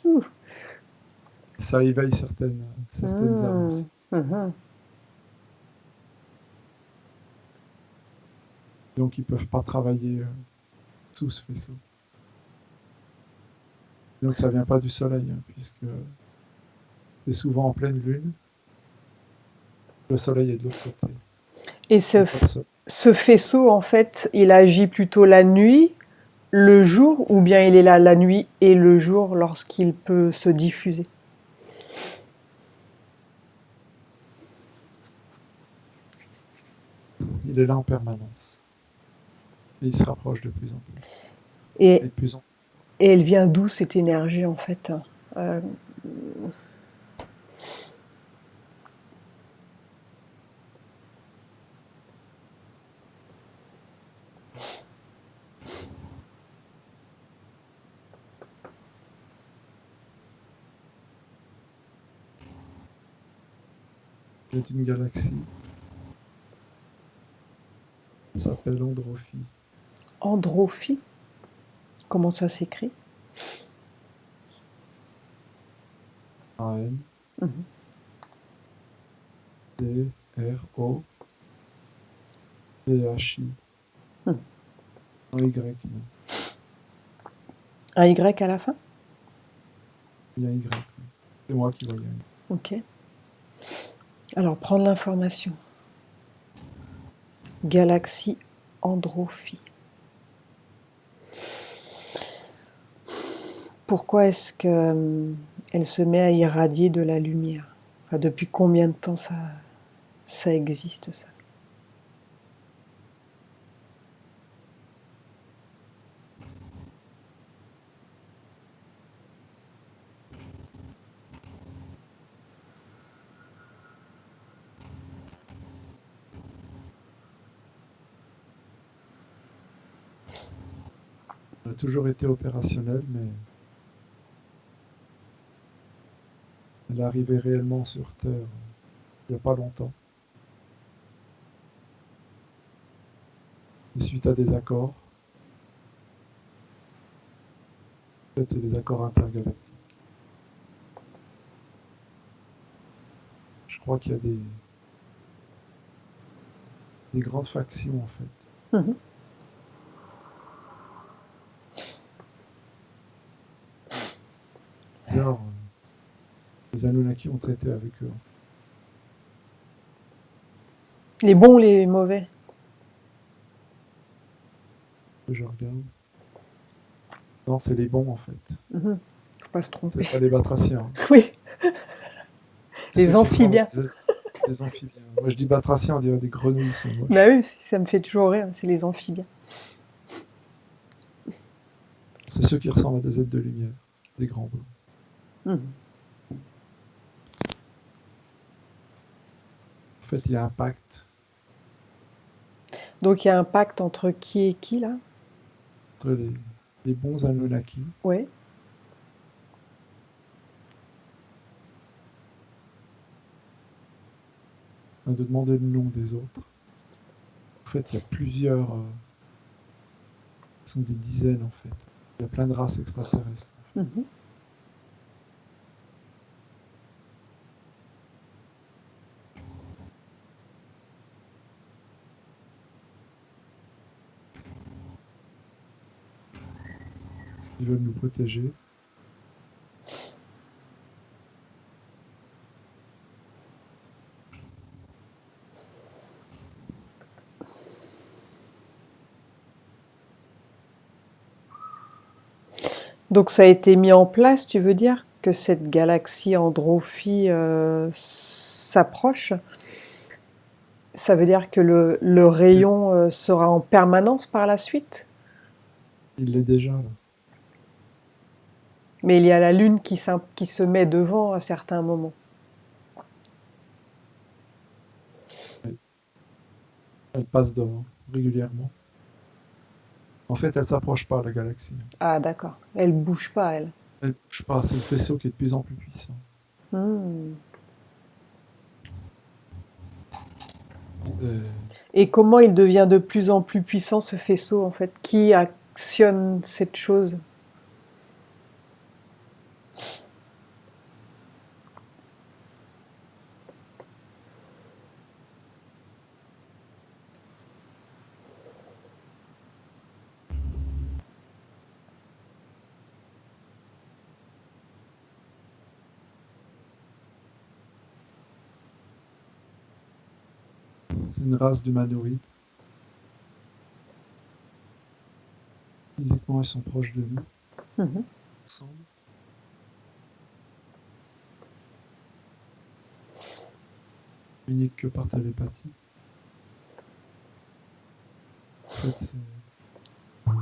Ouf. Ça éveille certaines âmes aussi. Mhm. Donc ils peuvent pas travailler sous ce faisceau. Donc ça vient pas du soleil, hein, puisque c'est souvent en pleine lune. Le soleil est de l'autre côté. Et Il y a pas de soleil. ce faisceau, en fait, il agit plutôt la nuit, le jour, ou bien il est là la nuit et le jour lorsqu'il peut se diffuser? il est là en permanence. Et il se rapproche de plus en plus. Et, Et de plus en et elle vient d'où cette énergie en fait? Euh, il y a une galaxie qui s'appelle Androphie. Androphie? Comment ça s'écrit? A-N, Mhm. D-R-O-P-H-I. Mhm. En Y, non. Un Y à la fin? Il y a Y. Oui. C'est moi qui voyais. Ok. Alors, prendre l'information. Galaxie Androphie. Pourquoi est-ce que elle se met à irradier de la lumière? Enfin, depuis combien de temps ça existe, ça? Elle a toujours été opérationnelle, mais elle est arrivée réellement sur Terre il n'y a pas longtemps. Et suite à des accords. En fait, c'est des accords intergalactiques. Je crois qu'il y a des grandes factions, en fait. Mhm. Bizarre, les Anunnaki ont traité avec eux. Les bons ou les mauvais? Je regarde. Non, c'est les bons, en fait. Mhm. Faut pas se C'est tromper. pas les batraciens. Oui, les Ceux qui ressemblent amphibiens. à des amphibiens. Moi, je dis batraciens, on dirait des grenouilles, ils sont Bah moches. oui, ça me fait toujours rire, c'est les amphibiens. C'est ceux qui ressemblent à des êtres de lumière, des grands blancs. Mhm. En fait, il y a un pacte Donc il y a un pacte entre qui et qui là? entre les bons Anunnaki Ouais. de demander le nom des autres. En fait, il y a plusieurs, ce sont des dizaines en fait. Il y a plein de races extraterrestres. Mhm. Ils veulent nous protéger. Donc ça a été mis en place, tu veux dire que cette galaxie Androphie s'approche? Ça veut dire que le rayon sera en permanence par la suite? Il l'est déjà là. Mais il y a la Lune qui se met devant à certains moments. Oui. Elle passe devant régulièrement. En fait, elle s'approche pas la galaxie. Ah d'accord. Elle bouge pas, elle. Elle bouge pas. C'est le faisceau qui est de plus en plus puissant. Hmm. Euh, Et comment il devient de plus en plus puissant ce faisceau en fait? Qui actionne cette chose? c'est une race d'humanoïdes. Physiquement, ils sont proches de nous. Mhm. Ensemble. Unique que par télépathie. fait, je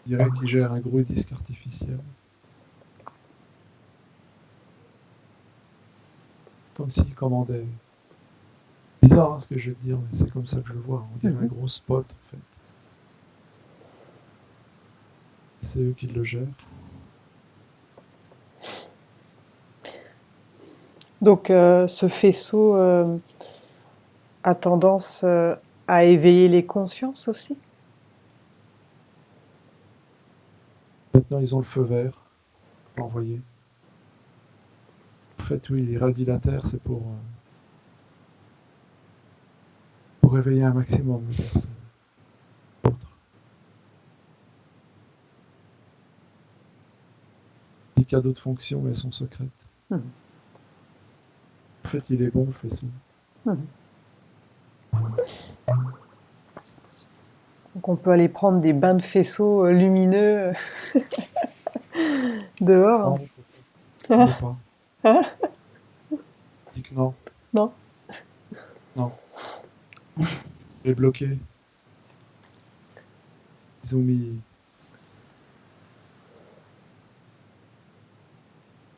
dirais qu'il gère un gros disque artificiel. Comme s'il commandait. Bizarre hein, ce que je vais te dire, mais c'est comme ça que je le vois. On dirait un gros spot en fait. C'est eux qui le gèrent. Donc ce faisceau a tendance à éveiller les consciences aussi? Maintenant ils ont le feu vert pour l'envoyer. En fait oui, les radis la Terre c'est pour réveiller un maximum de personnes. Il y a d'autres fonctions mais elles sont secrètes. En fait il est bon le faisceau. Donc on peut aller prendre des bains de faisceaux lumineux dehors. Non, je ne pas. Dis que non. Non. Non. Les bloqués. Ils ont mis.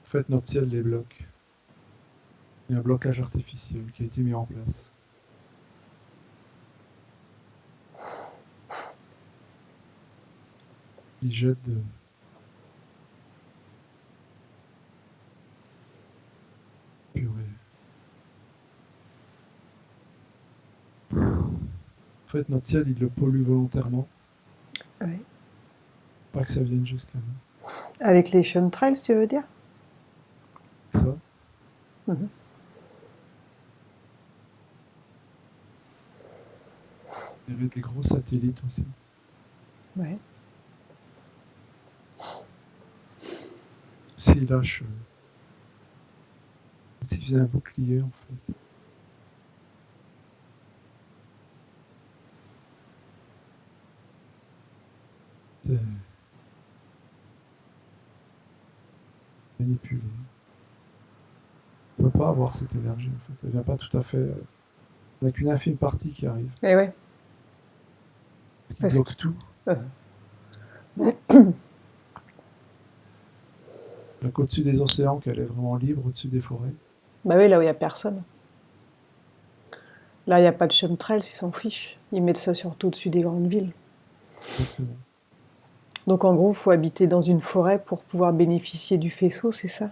En fait, notre ciel les bloque. Il y a un blocage artificiel qui a été mis en place. Ils jettent de. Purée. En fait, notre ciel, il le pollue volontairement. Oui. Pas que ça vienne jusqu'à nous. Avec les chemtrails, tu veux dire? Ça. Il y avait des gros satellites aussi. Ouais. S'ils lâchent. S'ils faisaient un bouclier, en fait. C'est manipulé. On ne peut pas avoir cette énergie, en fait. Elle vient pas tout à fait. Il n'y a qu'une infime partie qui arrive. Et ouais. Ce qui bloque tout. Donc au-dessus des océans, qu'elle est vraiment libre, au-dessus des forêts. Bah oui, là où il n'y a personne. Là, il n'y a pas de chemtrails, ils s'en fichent. Ils mettent ça surtout au-dessus des grandes villes. Exactement. Donc en gros, il faut habiter dans une forêt pour pouvoir bénéficier du faisceau, c'est ça?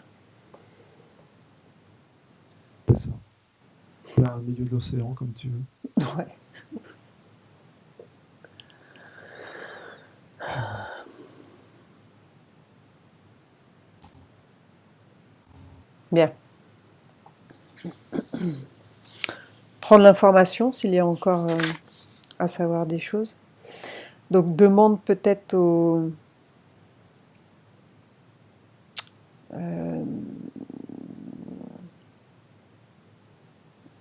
C'est ça. Là, au milieu de l'océan, comme tu veux. Ouais. Bien. Prendre l'information s'il y a encore à savoir des choses. Donc demande peut-être au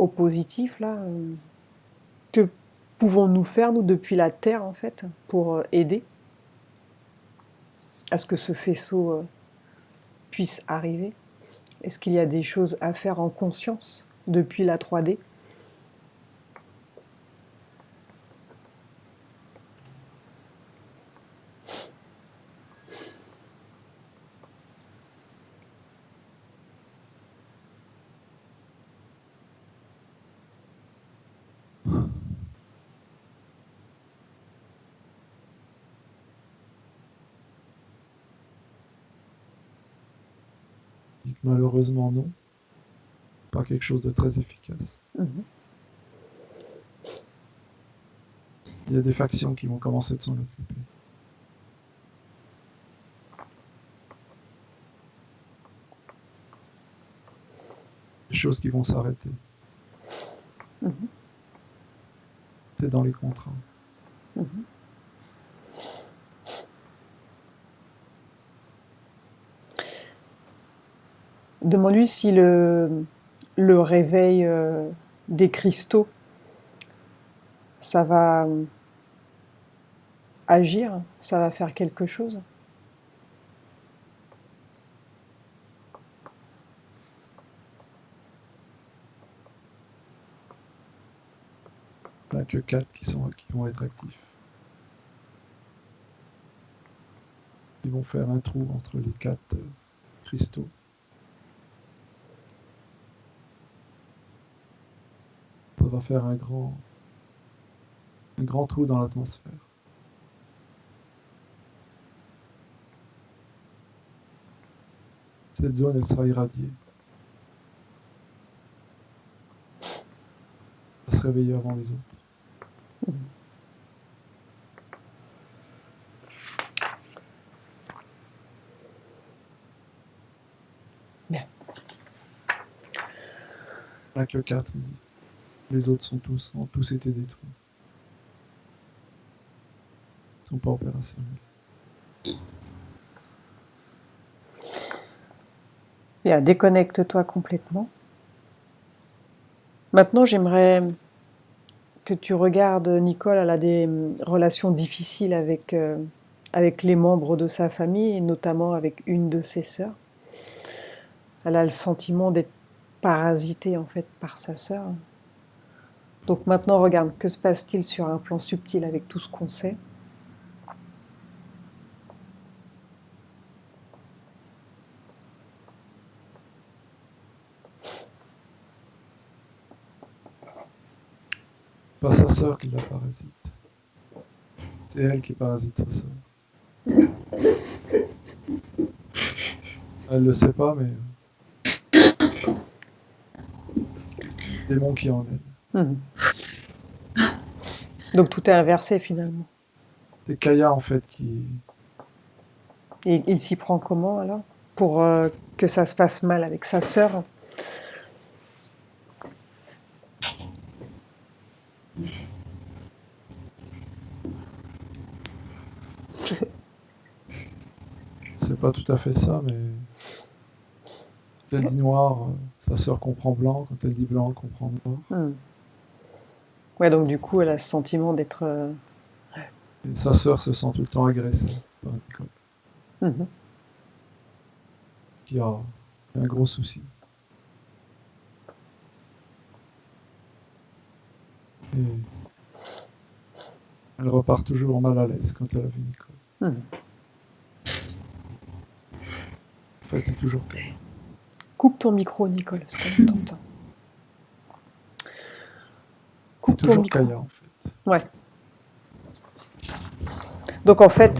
positif là. Que pouvons-nous faire nous depuis la Terre en fait pour aider à ce que ce faisceau puisse arriver? Est-ce qu'il y a des choses à faire en conscience depuis la 3D? Je dis que malheureusement, non. Pas quelque chose de très efficace. Il y a des factions qui vont commencer de s'en occuper. Des choses qui vont s'arrêter. C'est dans les contrats. Demande-lui si le réveil des cristaux, ça va agir, ça va faire quelque chose. Il n'y en a que 4 qui vont être actifs. Ils vont faire un trou entre les 4 cristaux. Ça va faire un grand trou dans l'atmosphère. Cette zone, elle sera irradiée. Elle va se réveiller avant les autres. Bien. Là que 4, les autres ont tous été détruits. Ils sont pas opérationnels. Bien, déconnecte-toi complètement. Maintenant, j'aimerais que tu regardes, Nicole, elle a des relations difficiles avec les membres de sa famille, et notamment avec une de ses sœurs. Elle a le sentiment d'être parasitée en fait par sa sœur. Donc maintenant, regarde, que se passe-t-il sur un plan subtil avec tout ce qu'on sait? Pas sa sœur qui la parasite. C'est elle qui parasite sa sœur. Elle le sait pas, mais démon qui est en elle. Mhm. Donc tout est inversé finalement. C'est Kaya en fait qui. Et il s'y prend comment alors? Pour que ça se passe mal avec sa sœur? C'est pas tout à fait ça, mais. Quand elle dit noir, sa sœur comprend blanc. Quand elle dit blanc, elle comprend noir. Ouais, donc du coup, elle a ce sentiment d'être... Et sa sœur se sent tout le temps agressée par Nicole. Qui a un gros souci. Et elle repart toujours mal à l'aise quand elle a vu Nicole. En fait, c'est toujours Kaya. Coupe ton micro, Nicole, c'est pas longtemps. C'est toujours Kaya, en fait. Ouais. Donc en fait,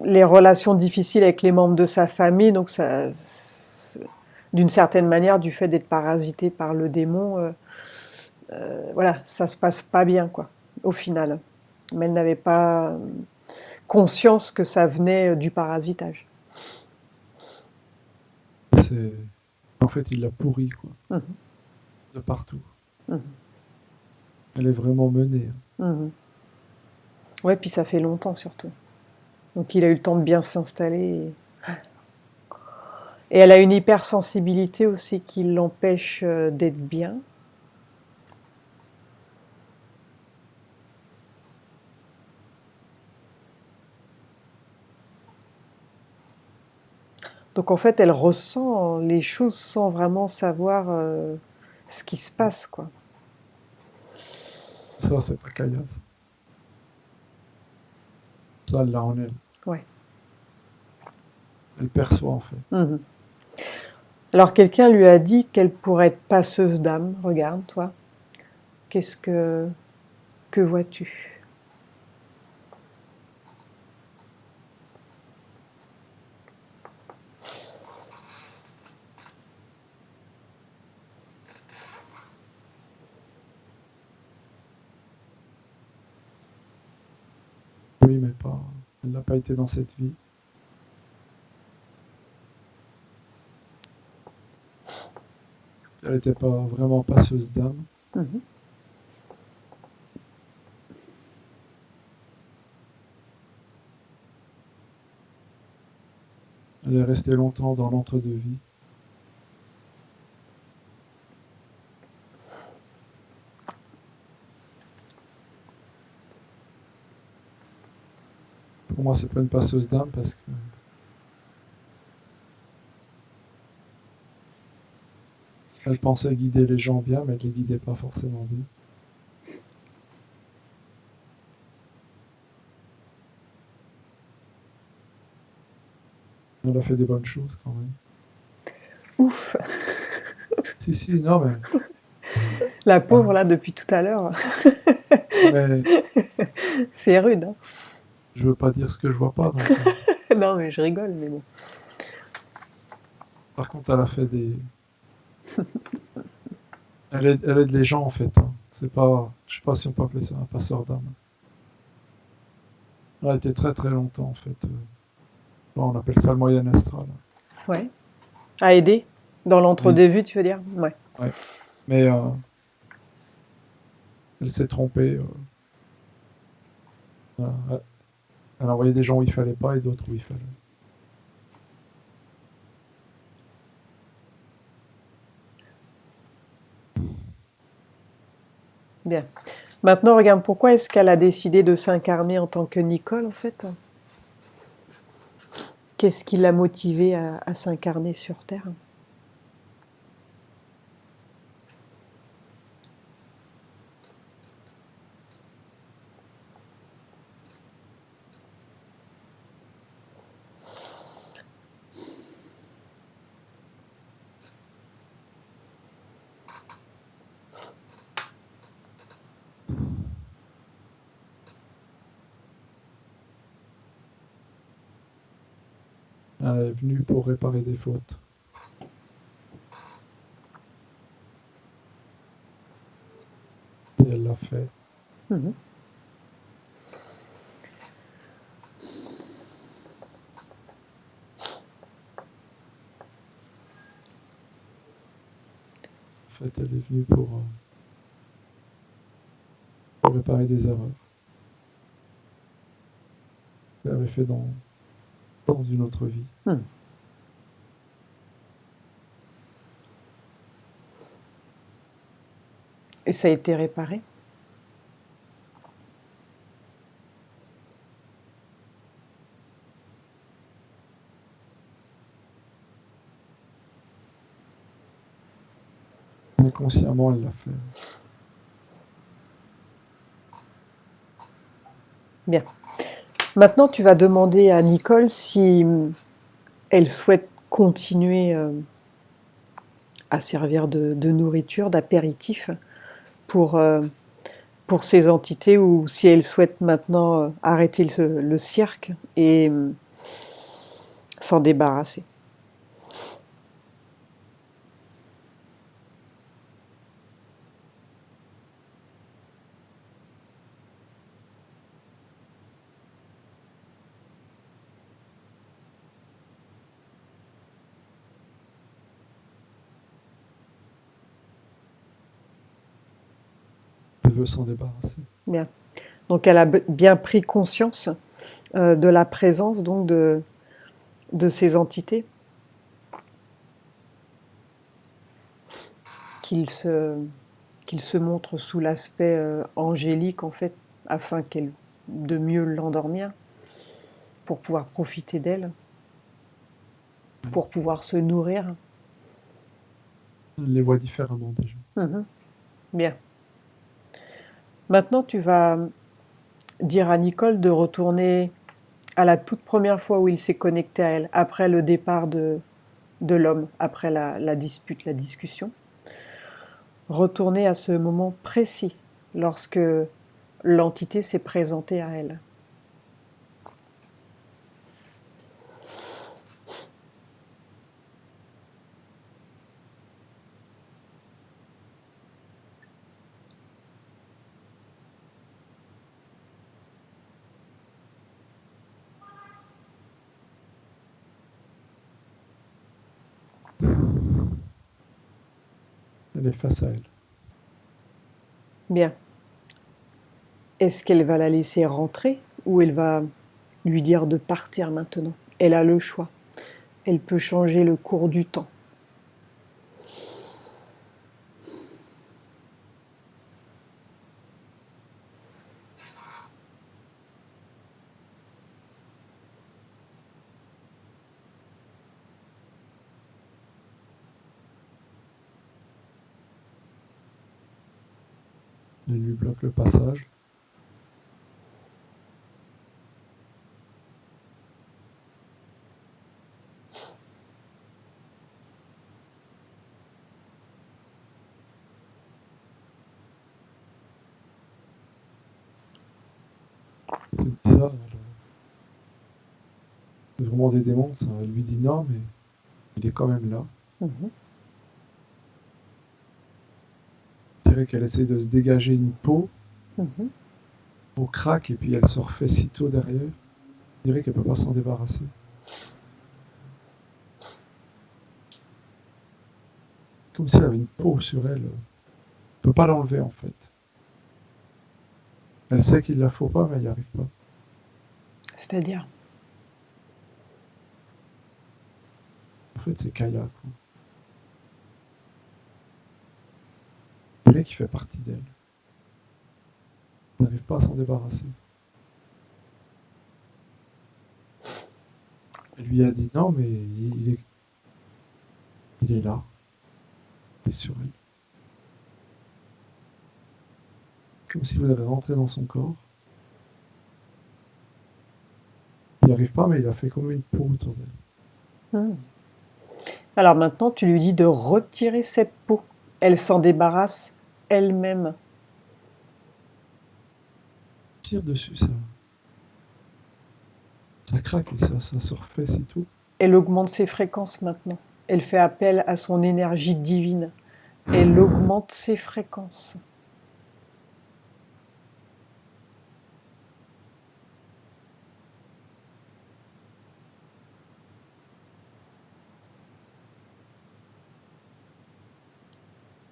les relations difficiles avec les membres de sa famille, donc ça, d'une certaine manière, du fait d'être parasité par le démon, voilà, ça se passe pas bien, quoi, au final. Mais elle n'avait pas conscience que ça venait du parasitage. En fait, il l'a pourri, quoi. De partout. Elle est vraiment menée. Ouais, puis ça fait longtemps surtout. Donc il a eu le temps de bien s'installer. Et elle a une hypersensibilité aussi qui l'empêche d'être bien. Donc en fait, elle ressent les choses sans vraiment savoir ce qui se passe, quoi. Ça, c'est pas Kaya, ça. Ça, elle l'a en elle. Ouais. Elle perçoit, en fait. Alors quelqu'un lui a dit qu'elle pourrait être passeuse d'âme. Regarde, toi. Que vois-tu? Oui, mais pas. Elle n'a pas été dans cette vie. Elle n'était pas vraiment passeuse d'âme. Elle est restée longtemps dans l'entre-deux-vie. Pour moi, c'est pas une passeuse d'âme parce que elle pensait guider les gens bien, mais elle les guidait pas forcément bien. Elle a fait des bonnes choses quand même. Ouf, Si, non, mais la pauvre là depuis tout à l'heure, mais c'est rude. Hein. je veux pas dire ce que je vois pas. Donc, Non mais je rigole, mais bon. par contre, elle a fait des. Elle aide les gens en fait. Hein. C'est pas. Je sais pas si on peut appeler ça un passeur d'âme. Elle a été très très longtemps en fait. Bon, on appelle ça le moyen astral. Ouais. À aider dans Oui, l'entre-deux-vues, tu veux dire? Ouais. ouais. Mais elle s'est trompée. Euh, elle a envoyé des gens où il fallait pas et d'autres où il fallait. Bien. Maintenant, regarde, pourquoi est-ce qu'elle a décidé de s'incarner en tant que Nicole, en fait? Qu'est-ce qui l'a motivée à s'incarner sur Terre? Elle est venue pour réparer des fautes. Et elle l'a fait. Mhm. En fait, elle est venue pour réparer des erreurs qu'elle avait fait dans une autre vie. Mhm. Et ça a été réparé? Inconsciemment, elle l'a fait. Bien. Maintenant, tu vas demander à Nicole si elle souhaite continuer à servir de nourriture, d'apéritif pour, pour ces entités ou si elle souhaite maintenant arrêter le cirque et s'en débarrasser. Elle veut s'en débarrasser. Bien. Donc elle a bien pris conscience de la présence donc de ces entités qu'ils se, qu'ils se montrent sous l'aspect angélique en fait afin qu'elle de mieux l'endormir pour pouvoir profiter d'elle, pour pouvoir se nourrir. Elle les voit différemment déjà. Mhm. Bien. Maintenant, tu vas dire à Nicole de retourner à la toute première fois où il s'est connecté à elle, après le départ de l'homme, après la dispute, la discussion. Retourner à ce moment précis, lorsque l'entité s'est présentée à elle. Elle est face à elle. Bien. Est-ce qu'elle va la laisser rentrer ou elle va lui dire de partir maintenant? Elle a le choix. Elle peut changer le cours du temps. Elle lui bloque le passage. elle dit ça, c'est vraiment des démons, ça. Elle lui dit non, mais il est quand même là. Mhm. Je dirais qu'elle essaie de se dégager une peau, Mhm. au crack, et puis elle se refait sitôt derrière. Je dirais qu'elle peut pas s'en débarrasser. Comme si elle avait une peau sur elle. Elle peut pas l'enlever en fait. Elle sait qu'il la faut pas, mais elle n'y arrive pas. C'est-à-dire, En fait, c'est Kaya, quoi. Je dirais qu'il fait partie d'elle. Elle n'arrive pas à s'en débarrasser. Elle lui a dit non, mais il est là. Il est sur elle. Comme s'il voudrait rentrer dans son corps. Il n'y arrive pas, mais il a fait comme une peau autour d'elle. hmm. Alors maintenant, tu lui dis de retirer cette peau. Elle s'en débarrasse elle-même. Tire dessus, ça craque et ça se refait, c'est tout. Elle augmente ses fréquences maintenant. Elle fait appel à son énergie divine. Elle augmente ses fréquences.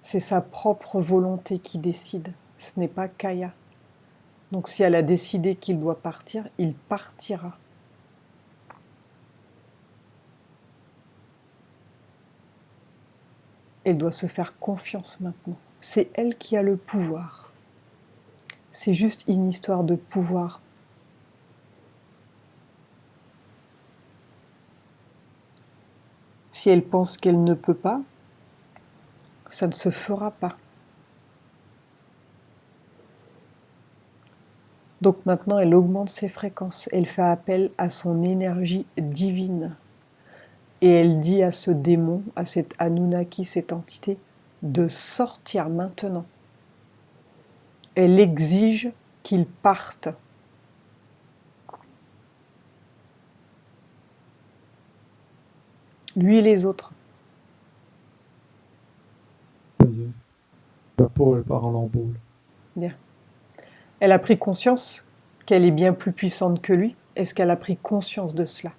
C'est sa propre volonté qui décide. Ce n'est pas Kaya. Donc si elle a décidé qu'il doit partir, il partira. Elle doit se faire confiance maintenant. C'est elle qui a le pouvoir. C'est juste une histoire de pouvoir. Si elle pense qu'elle ne peut pas, ça ne se fera pas. Donc maintenant, elle augmente ses fréquences. Elle fait appel à son énergie divine. Et elle dit à ce démon, à cette Anunnaki, cette entité, de sortir maintenant. Elle exige qu'il parte. Lui et les autres. Ça y est. La peau, elle part en lambeaux. Bien. Elle a pris conscience qu'elle est bien plus puissante que lui. Est-ce qu'elle a pris conscience de cela?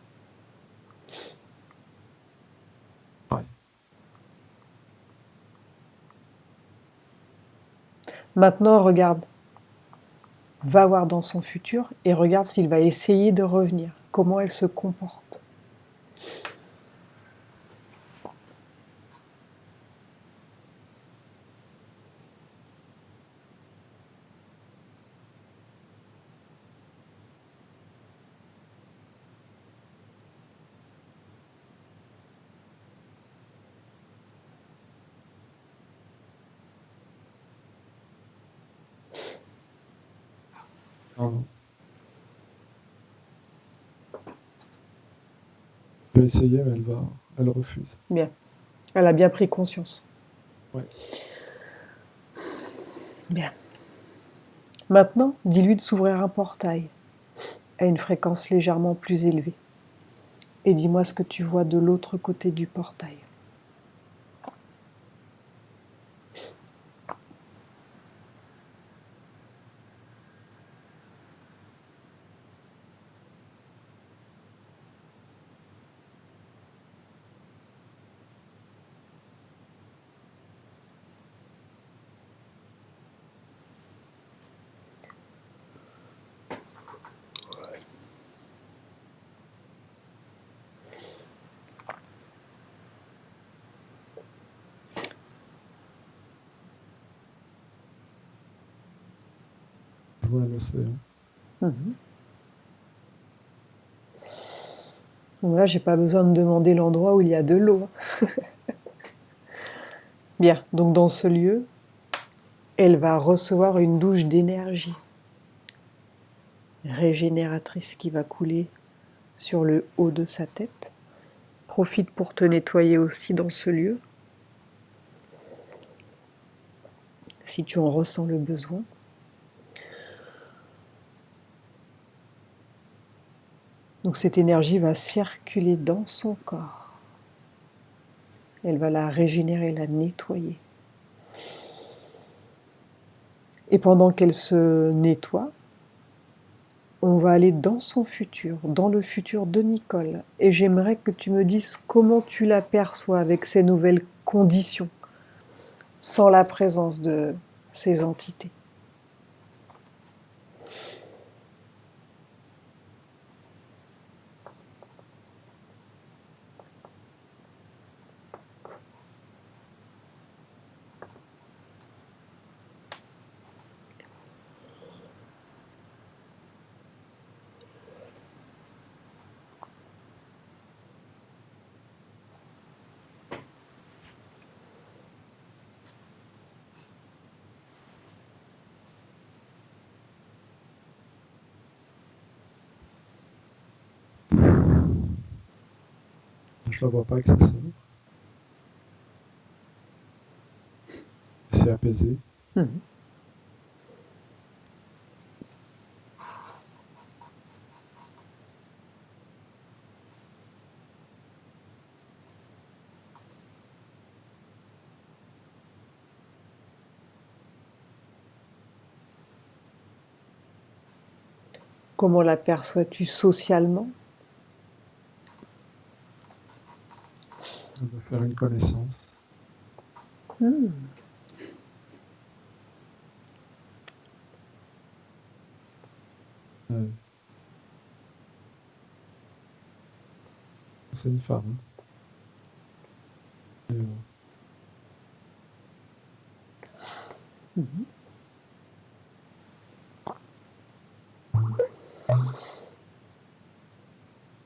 Ouais. Maintenant, regarde. Va voir dans son futur et regarde s'il va essayer de revenir. Comment elle se comporte. Non, non. Elle va essayer, mais elle refuse. Bien. Elle a bien pris conscience. Ouais. Bien. Maintenant, dis-lui de s'ouvrir un portail à une fréquence légèrement plus élevée. Et dis-moi ce que tu vois de l'autre côté du portail. Je vois l'océan. Mhm. Donc là, j'ai pas besoin de demander l'endroit où il y a de l'eau. Bien, donc dans ce lieu, elle va recevoir une douche d'énergie régénératrice qui va couler sur le haut de sa tête. Profite pour te nettoyer aussi dans ce lieu, si tu en ressens le besoin. Donc cette énergie va circuler dans son corps. Elle va la régénérer, la nettoyer. Et pendant qu'elle se nettoie, on va aller dans son futur, dans le futur de Nicole. Et j'aimerais que tu me dises comment tu l'aperçois avec ces nouvelles conditions, sans la présence de ces entités. Je la vois pas excessivement. C'est apaisé. Mhm. Comment l'aperçois-tu socialement? On va faire une connaissance. Euh, c'est une femme. Et,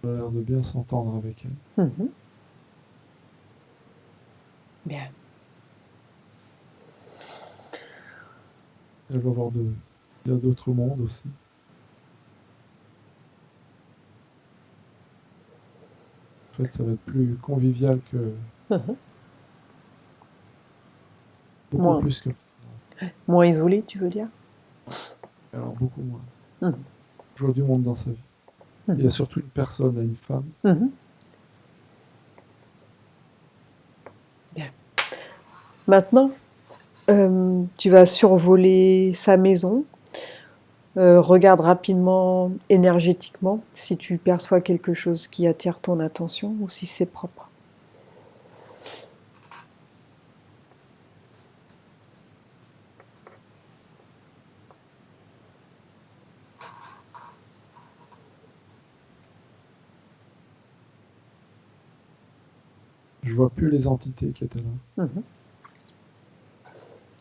on a l'air de bien s'entendre avec elle. Mhm. Bien. Elle va voir il y a d'autres mondes aussi. En fait, ça va être plus convivial que. Mhm. Beaucoup Moins, plus que. moins isolé, tu veux dire? Alors, beaucoup moins. Mhm. Je vois du monde dans sa vie. Il y a surtout une personne, une femme. Mhm. Bien. Maintenant, tu vas survoler sa maison. Regarde rapidement, énergétiquement, si tu perçois quelque chose qui attire ton attention ou si c'est propre. Je vois plus les entités qui étaient là. Mhm.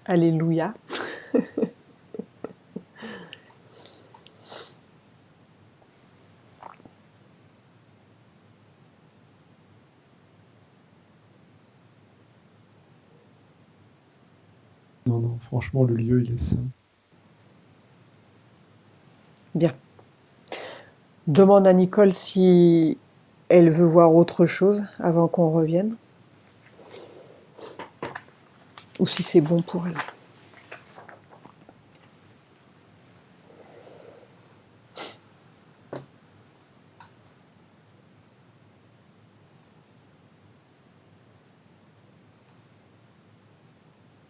Alléluia. Non, non, franchement, le lieu, il est sain. Bien. Demande à Nicole si elle veut voir autre chose avant qu'on revienne. Ou si c'est bon pour elle.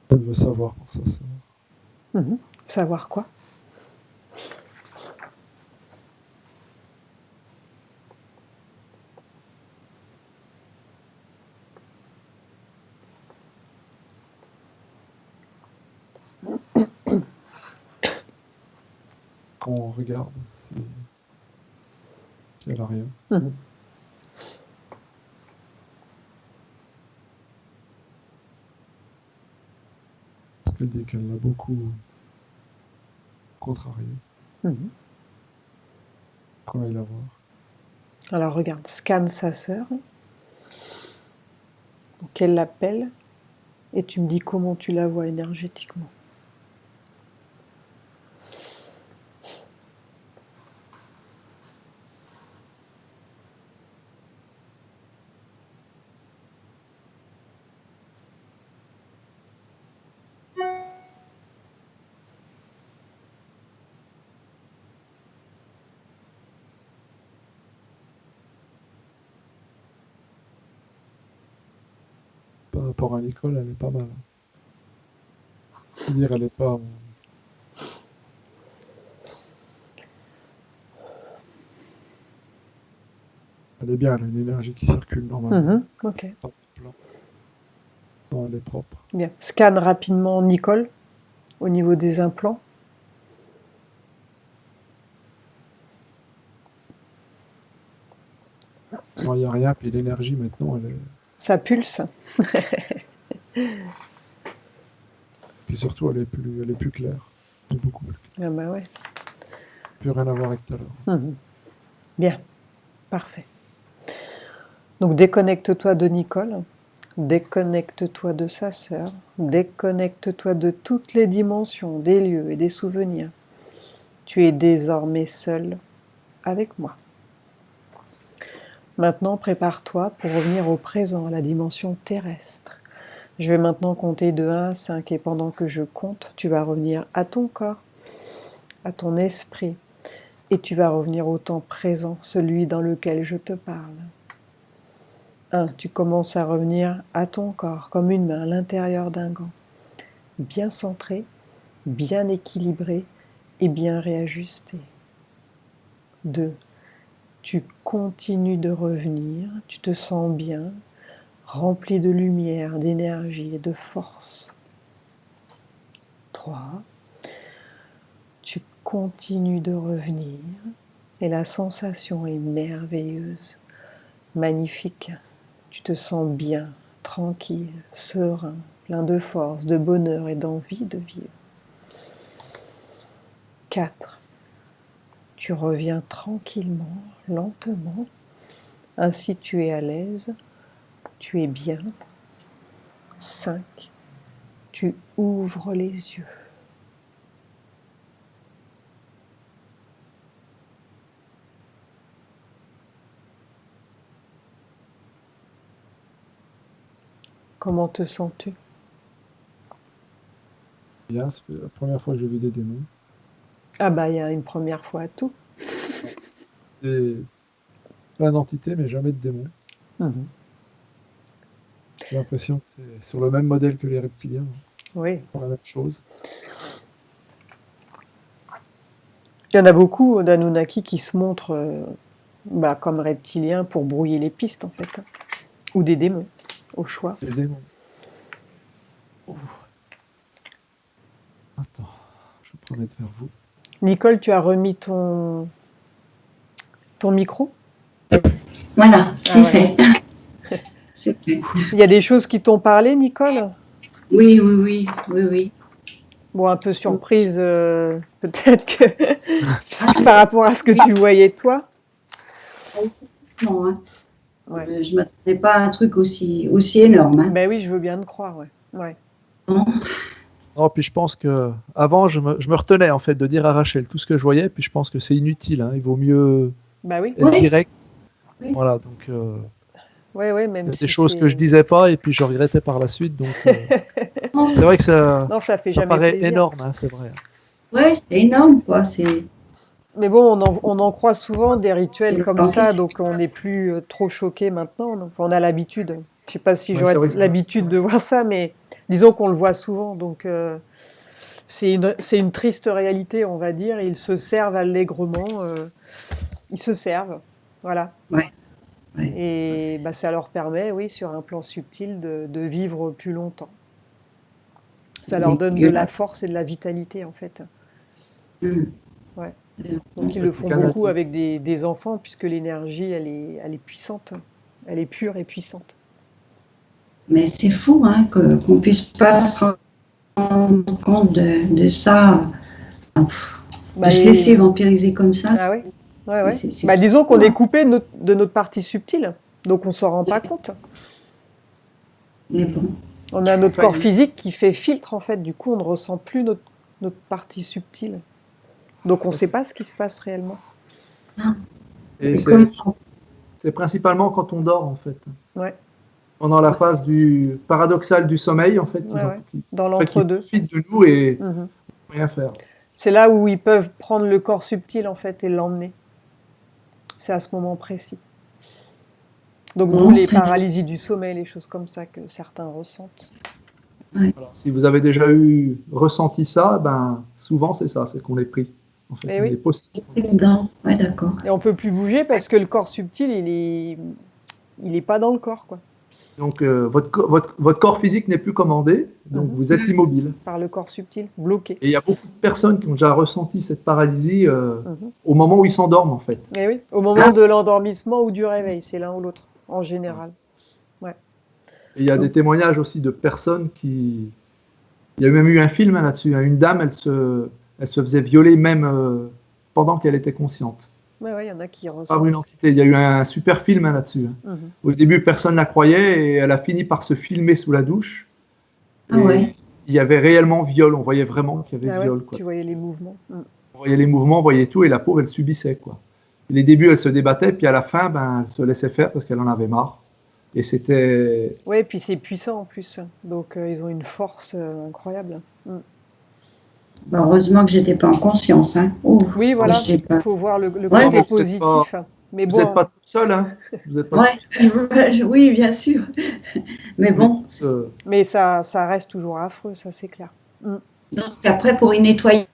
Elle veut savoir pour ça. Mhm. Savoir quoi? Quand on regarde, si elle a rien. Mhm. Parce qu'elle dit qu'elle l'a beaucoup contrarié. Mhm. Qu'on aille la voir. Alors regarde, scanne sa sœur. Donc elle l'appelle et tu me dis comment tu la vois énergétiquement. par rapport à l'école, elle est pas mal. C'est-à-dire, elle est pas. Elle est bien, elle a une énergie qui circule normalement. Ok, Pas de plan. Non, elle est propre. bien. Scanne rapidement Nicole au niveau des implants. Non, il n'y a rien, puis l'énergie maintenant, elle est. Ça pulse. Puis surtout, elle est plus claire. Elle est beaucoup plus claire. Ah bah ouais. Plus rien à voir avec tout à l'heure. Bien, parfait. Donc déconnecte-toi de Nicole, déconnecte-toi de sa sœur, déconnecte-toi de toutes les dimensions, des lieux et des souvenirs. Tu es désormais seul avec moi. Maintenant, prépare-toi pour revenir au présent, à la dimension terrestre. Je vais maintenant compter de 1 à 5 et pendant que je compte, tu vas revenir à ton corps, à ton esprit et tu vas revenir au temps présent, celui dans lequel je te parle. 1. Tu commences à revenir à ton corps, comme une main à l'intérieur d'un gant, bien centré, bien équilibré et bien réajusté. 2. Tu continues de revenir, tu te sens bien, rempli de lumière, d'énergie et de force. 3. Tu continues de revenir et la sensation est merveilleuse, magnifique. Tu te sens bien, tranquille, serein, plein de force, de bonheur et d'envie de vivre. 4. Tu reviens tranquillement, lentement, ainsi tu es à l'aise, tu es bien. 5. Tu ouvres les yeux. Comment te sens-tu? Bien, c'est la première fois que j'ai vu des démons. Ah bah il y a une première fois à tout. Plein d'entités, mais jamais de démons. J'ai l'impression que c'est sur le même modèle que les reptiliens. Oui. Pour la même chose. Il y en a beaucoup d'Anunnaki qui se montrent comme reptiliens pour brouiller les pistes en fait. Ou des démons, au choix. Des démons. Attends, je vais me mettre vers vous. Nicole, tu as remis ton micro? Voilà, c'est fait. C'est fait. Il y a des choses qui t'ont parlé, Nicole? Oui. Bon, un peu surprise, peut-être que par rapport à ce que tu voyais toi. Non, hein. Ouais. Je ne m'attendais pas à un truc aussi énorme. Hein. Ben oui, je veux bien te croire, ouais. Non. Non, puis je pense que avant je me retenais en fait de dire à Rachel tout ce que je voyais, puis je pense que c'est inutile. Hein. Il vaut mieux être direct. Oui. Voilà, donc même il y a si des choses que je disais pas et puis je regrettais par la suite. Donc c'est vrai que ça fait jamais paraît plaisir. énorme, hein, c'est vrai. Ouais, c'est énorme quoi. Mais bon, on en croit souvent des rituels comme ça, donc on n'est plus trop choqué maintenant. Donc on a l'habitude. Je sais pas si j'aurais l'habitude de voir ça, mais disons qu'on le voit souvent. Donc c'est une triste réalité, on va dire. Ils se servent allègrement. Ils se servent, voilà. Ouais. Et ça leur permet, oui, sur un plan subtil, de vivre plus longtemps. Ça leur donne de la force et de la vitalité, en fait. Ouais. Donc ils le font beaucoup avec des enfants, puisque l'énergie, elle est puissante. Elle est pure et puissante. Mais c'est fou hein, qu'on ne puisse pas se rendre compte de ça. De se laisser vampiriser comme ça. Ah oui. Ouais. Disons qu'on est coupé de notre partie subtile, donc on ne s'en rend pas compte. Mais bon. On a notre corps physique qui fait filtre, en fait. Du coup, on ne ressent plus notre partie subtile. Donc on ne sait pas ce qui se passe réellement. Et c'est principalement quand on dort, en fait. Ouais. Pendant la phase paradoxale du sommeil, en fait, dans l'entre-deux. Ils profitent de nous et rien faire. C'est là où ils peuvent prendre le corps subtil, en fait, et l'emmener. C'est à ce moment précis. Donc d'où les paralysies du sommeil, les choses comme ça que certains ressentent. Ouais. Alors, si vous avez déjà ressenti ça, ben, souvent c'est ça, c'est qu'on est pris. En fait, Eh on oui. est possible. Ouais, d'accord. Et on peut plus bouger parce que le corps subtil, il est pas dans le corps, quoi. Donc votre corps physique n'est plus commandé, donc vous êtes immobile. Par le corps subtil, bloqué. Et il y a beaucoup de personnes qui ont déjà ressenti cette paralysie Mhm. au moment où ils s'endorment en fait. Eh oui, au moment de l'endormissement ou du réveil, c'est l'un ou l'autre, en général. Et il y a des témoignages aussi de personnes qui... Il y a même eu un film là-dessus. Une dame, elle se faisait violer même pendant qu'elle était consciente. Ouais, il y en a qui Par ressentent. une entité. Il y a eu un super film là-dessus. Mhm. Au début, personne ne la croyait et elle a fini par se filmer sous la douche. Ah ouais. Il y avait réellement viol. On voyait vraiment qu'il y avait Ah ouais, viol. Quoi. tu voyais les mouvements. On voyait les mouvements, on voyait tout et la pauvre, elle subissait. Quoi. Les débuts, elle se débattait, puis à la fin, ben, elle se laissait faire parce qu'elle en avait marre. Et c'était... Oui, et puis c'est puissant en plus. Donc ils ont une force incroyable. Bah, heureusement que j'étais pas en conscience. Hein. Ouf, Oui, voilà, j'ai il pas. faut voir le Ouais, côté mais c'est positif. Mais Vous bon, n'êtes pas toute seule, hein. Vous êtes pas Ouais, oui, bien sûr. Mais bon, mais ça reste toujours affreux, ça c'est clair. donc après, pour y nettoyer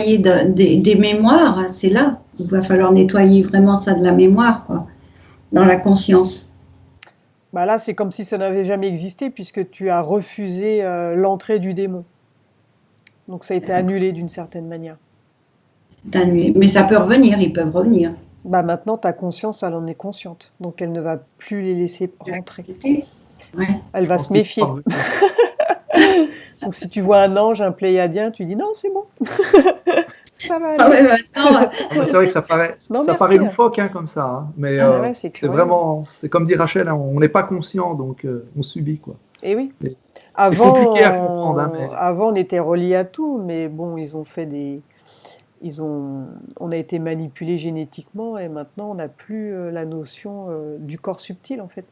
des mémoires, hein, c'est là. Il va falloir nettoyer vraiment ça de la mémoire, quoi, dans la conscience. Bah là, c'est comme si ça n'avait jamais existé puisque tu as refusé l'entrée du démon. Donc ça a été annulé d'une certaine manière. C'est annulé. Mais ça peut revenir, ils peuvent revenir. Bah maintenant, ta conscience, elle en est consciente. Donc elle ne va plus les laisser rentrer. Ouais. Elle va se méfier. Donc si tu vois un ange, un pléiadien, tu dis non, c'est bon. Ça va aller. Ah ouais, maintenant, C'est vrai que ça paraît, Non, ça merci, paraît hein. loufoque hein, comme ça. Hein. Mais Ouais, c'est c'est curieux. vraiment... C'est comme dit Rachel, hein, on n'est pas conscient, donc on subit. Quoi. Et oui. C'est Avant, compliqué à comprendre. Hein, mais... avant, on était reliés à tout, mais bon, ils ont fait des... On a été manipulés génétiquement et maintenant, on n'a plus la notion du corps subtil, en fait.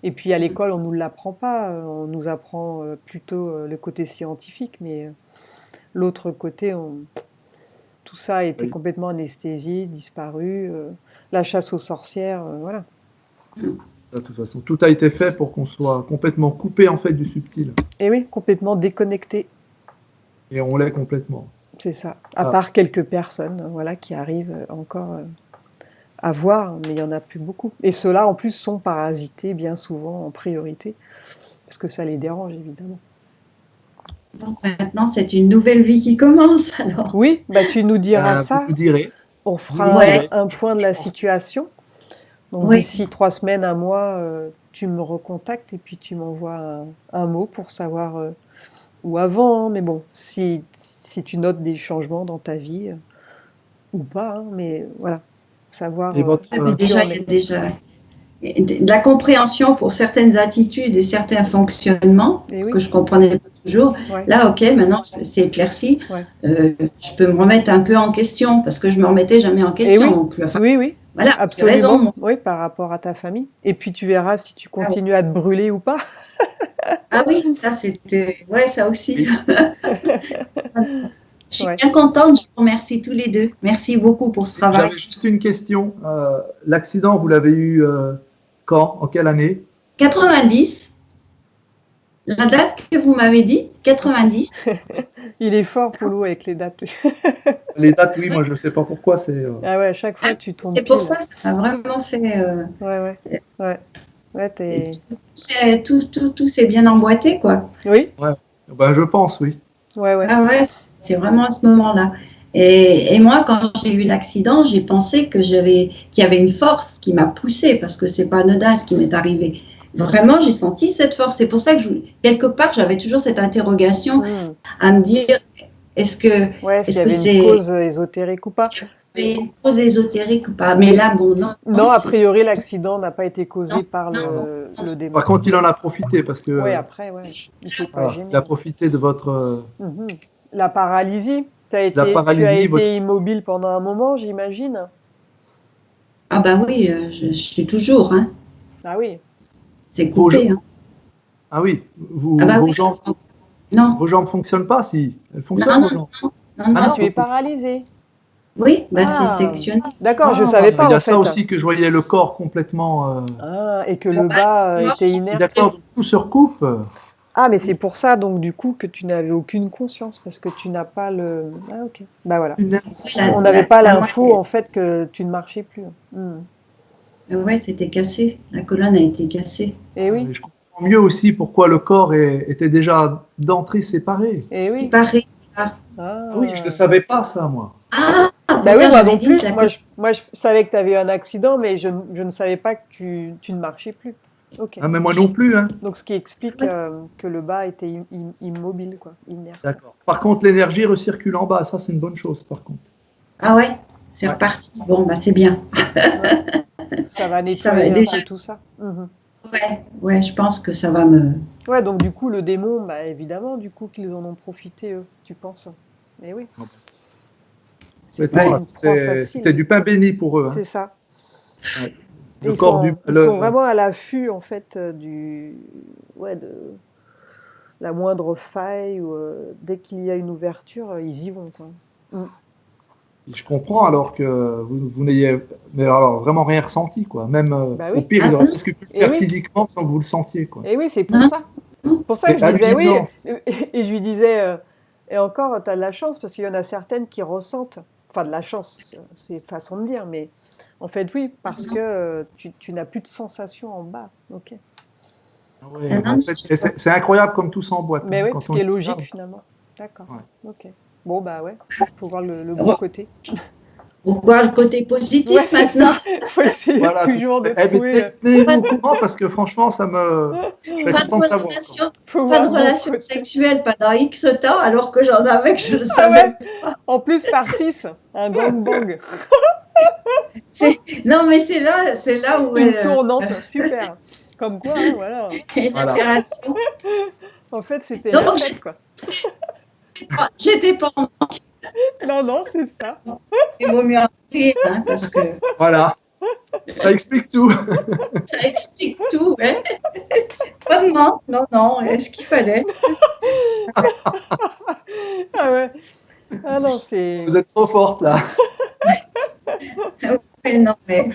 Et puis, à l'école, on ne nous l'apprend pas. On nous apprend plutôt le côté scientifique, mais l'autre côté, tout ça a été complètement anesthésié, disparu. La chasse aux sorcières, voilà. De toute façon, tout a été fait pour qu'on soit complètement coupé en fait du subtil. Et oui, complètement déconnecté. Et on l'est complètement. C'est ça. À part quelques personnes, voilà, qui arrivent encore à voir, mais il y en a plus beaucoup. Et ceux-là, en plus, sont parasités bien souvent en priorité, parce que ça les dérange évidemment. donc maintenant, c'est une nouvelle vie qui commence, alors. Oui, bah tu nous diras ça. Vous direz. On fera Ouais. un point de la situation. Donc Oui. d'ici 3 semaines, 1 mois, tu me recontactes et puis tu m'envoies un mot pour savoir, ou avant, hein, mais bon, si tu notes des changements dans ta vie, ou pas, hein, mais voilà, savoir... Et votre, Déjà, il y a déjà de la compréhension pour certaines attitudes et certains fonctionnements Et oui. que je comprenais pas toujours. Ouais. Là, ok, maintenant c'est éclairci. Ouais. Je peux me remettre un peu en question parce que je me remettais jamais en question. Et oui. Donc, enfin, Oui, oui, voilà, tu as absolument. raison. moi. Oui, par rapport à ta famille. Et puis tu verras si tu continues à te brûler ou pas. Ah oui, ça c'était, ouais, ça aussi. Oui. Je suis Ouais. bien contente. Je vous remercie tous les deux. Merci beaucoup pour ce travail. J'avais juste une question. L'accident, vous l'avez eu quand? En quelle année? 90. La date que vous m'avez dit, 90. Il est fort, Poulou, avec les dates. Les dates, oui, moi je ne sais pas pourquoi. C'est Ah ouais, à chaque fois, tu tombes C'est pour pile. ça, ça m'a vraiment fait. Ouais, t'es... Tout s'est bien emboîté, quoi. Oui, ben, je pense, oui. ouais. Ah ouais, c'est vraiment à ce moment-là. Et moi, quand j'ai eu l'accident, j'ai pensé qu'il y avait une force qui m'a poussée, parce que c'est pas anodin ce qui m'est arrivé. Vraiment, j'ai senti cette force. C'est pour ça que quelque part, j'avais toujours cette interrogation à me dire, est-ce que Ouais, s'il y est-ce que avait une cause ésotérique ou pas. c'est une cause ésotérique ou pas? Mais là, bon, non. Non, a c'est- priori, l'accident n'a pas été causé Non, par non, le démon. Par contre, il en a profité parce que Oui, après, ouais. Il s'est pas voilà, gêné. il a profité de votre. Mhm. La paralysie. Tu as paralysie, été immobile pendant un moment, j'imagine. Ah bah oui, je suis toujours, hein. Ah oui. C'est coupé, hein. Ah oui, Ah bah vos oui, jambes, non, vos jambes fonctionnent pas, si elles fonctionnent non, vos jambes. non, Ah, non. tu es paralysé. Oui, bah, Ah, c'est sectionné. d'accord, je savais Il pas y a en ça fait. aussi que je voyais le corps complètement. Ah, et que le bas était inerte. D'accord, donc tout se recoupe. Ah, mais c'est pour ça donc du coup que tu n'avais aucune conscience parce que tu n'as pas le. Ah, ok. Bah voilà. On n'avait pas l'info en fait que tu ne marchais plus. Ouais, c'était cassé. La colonne a été cassée. Et oui, Je comprends mieux aussi pourquoi le corps était déjà d'entrée séparé. et oui. C'est pareil. Ça. Ah. Ah oui, je ne savais pas ça, moi. Ah, Bah oui, putain, moi j'avais non dit plus. que la Moi, je savais que tu avais eu un accident, mais je ne savais pas que tu ne marchais plus. Ok. Ah, mais moi non plus, hein. Donc ce qui explique que le bas était immobile, quoi, inerte. D'accord. Par contre, l'énergie recircule en bas. Ça, c'est une bonne chose, par contre. Ah ouais, c'est Ouais. reparti. Bon, bah c'est bien. Ouais. Ça va nettoyer déjà. un peu tout ça. Ouais, je pense que ça va me. Ouais, donc du coup, le démon, bah évidemment, du coup, qu'ils en ont profité, eux, tu penses. Mais oui. C'est pas Complètement, une proie c'était facile. du pain béni pour eux. Hein. C'est ça. Ouais. Et Le ils corps sont vraiment à l'affût, en fait, de la moindre faille ou dès qu'il y a une ouverture, ils y vont, quoi. Je comprends alors que vous n'ayez mais alors, vraiment rien ressenti, quoi. Même Bah oui. au pire, Ah ils auraient non. presque pu le Et faire oui. physiquement sans que vous le sentiez, quoi. Et oui, c'est pour Hein? ça. Pour ça que C'est je disais oui. hallucinant. Et je lui disais, et encore, tu as de la chance parce qu'il y en a certaines qui ressentent, enfin de la chance, c'est une façon de dire, mais en fait oui, parce que tu n'as plus de sensation en bas. Ok. Ah ouais, en fait, c'est incroyable comme tout s'emboîte. Mais hein, oui, quand ce on qui est y logique regarde. finalement. D'accord. Ouais. Ok. Bon bah ouais, faut voir le bon côté. Pour voir le côté positif Ouais, c'est maintenant. ça. Faut essayer Voilà, toujours de Eh bien, trouver. tenez-vous au courant parce que franchement, ça me. Je serais Pas de content de savoir. relation, Faut pas voir de le bon relation côté. sexuelle pendant X temps, alors que j'en avais que je ne Ah savais ouais. En plus par 6, un gangbang, Non, mais c'est là où une elle tournante, super. Comme quoi, hein, voilà. une Voilà. opération. En fait, c'était la Donc, fête, quoi. j'étais pas en Non, non, c'est ça. il vaut mieux en rire, hein, parce que Voilà. Ça explique tout. ça explique tout. Hein. Pas de mentir, non, est-ce qu'il fallait? Ah ouais. Ah non, c'est. Vous êtes trop forte là. Non, mais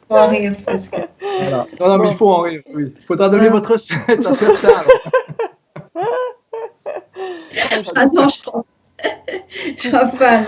faut en rire, parce que Voilà. Non, mais Bon. il faut en rire. Oui. Il faudra donner votre recette à certains. alors. ah non, je suis pas fan.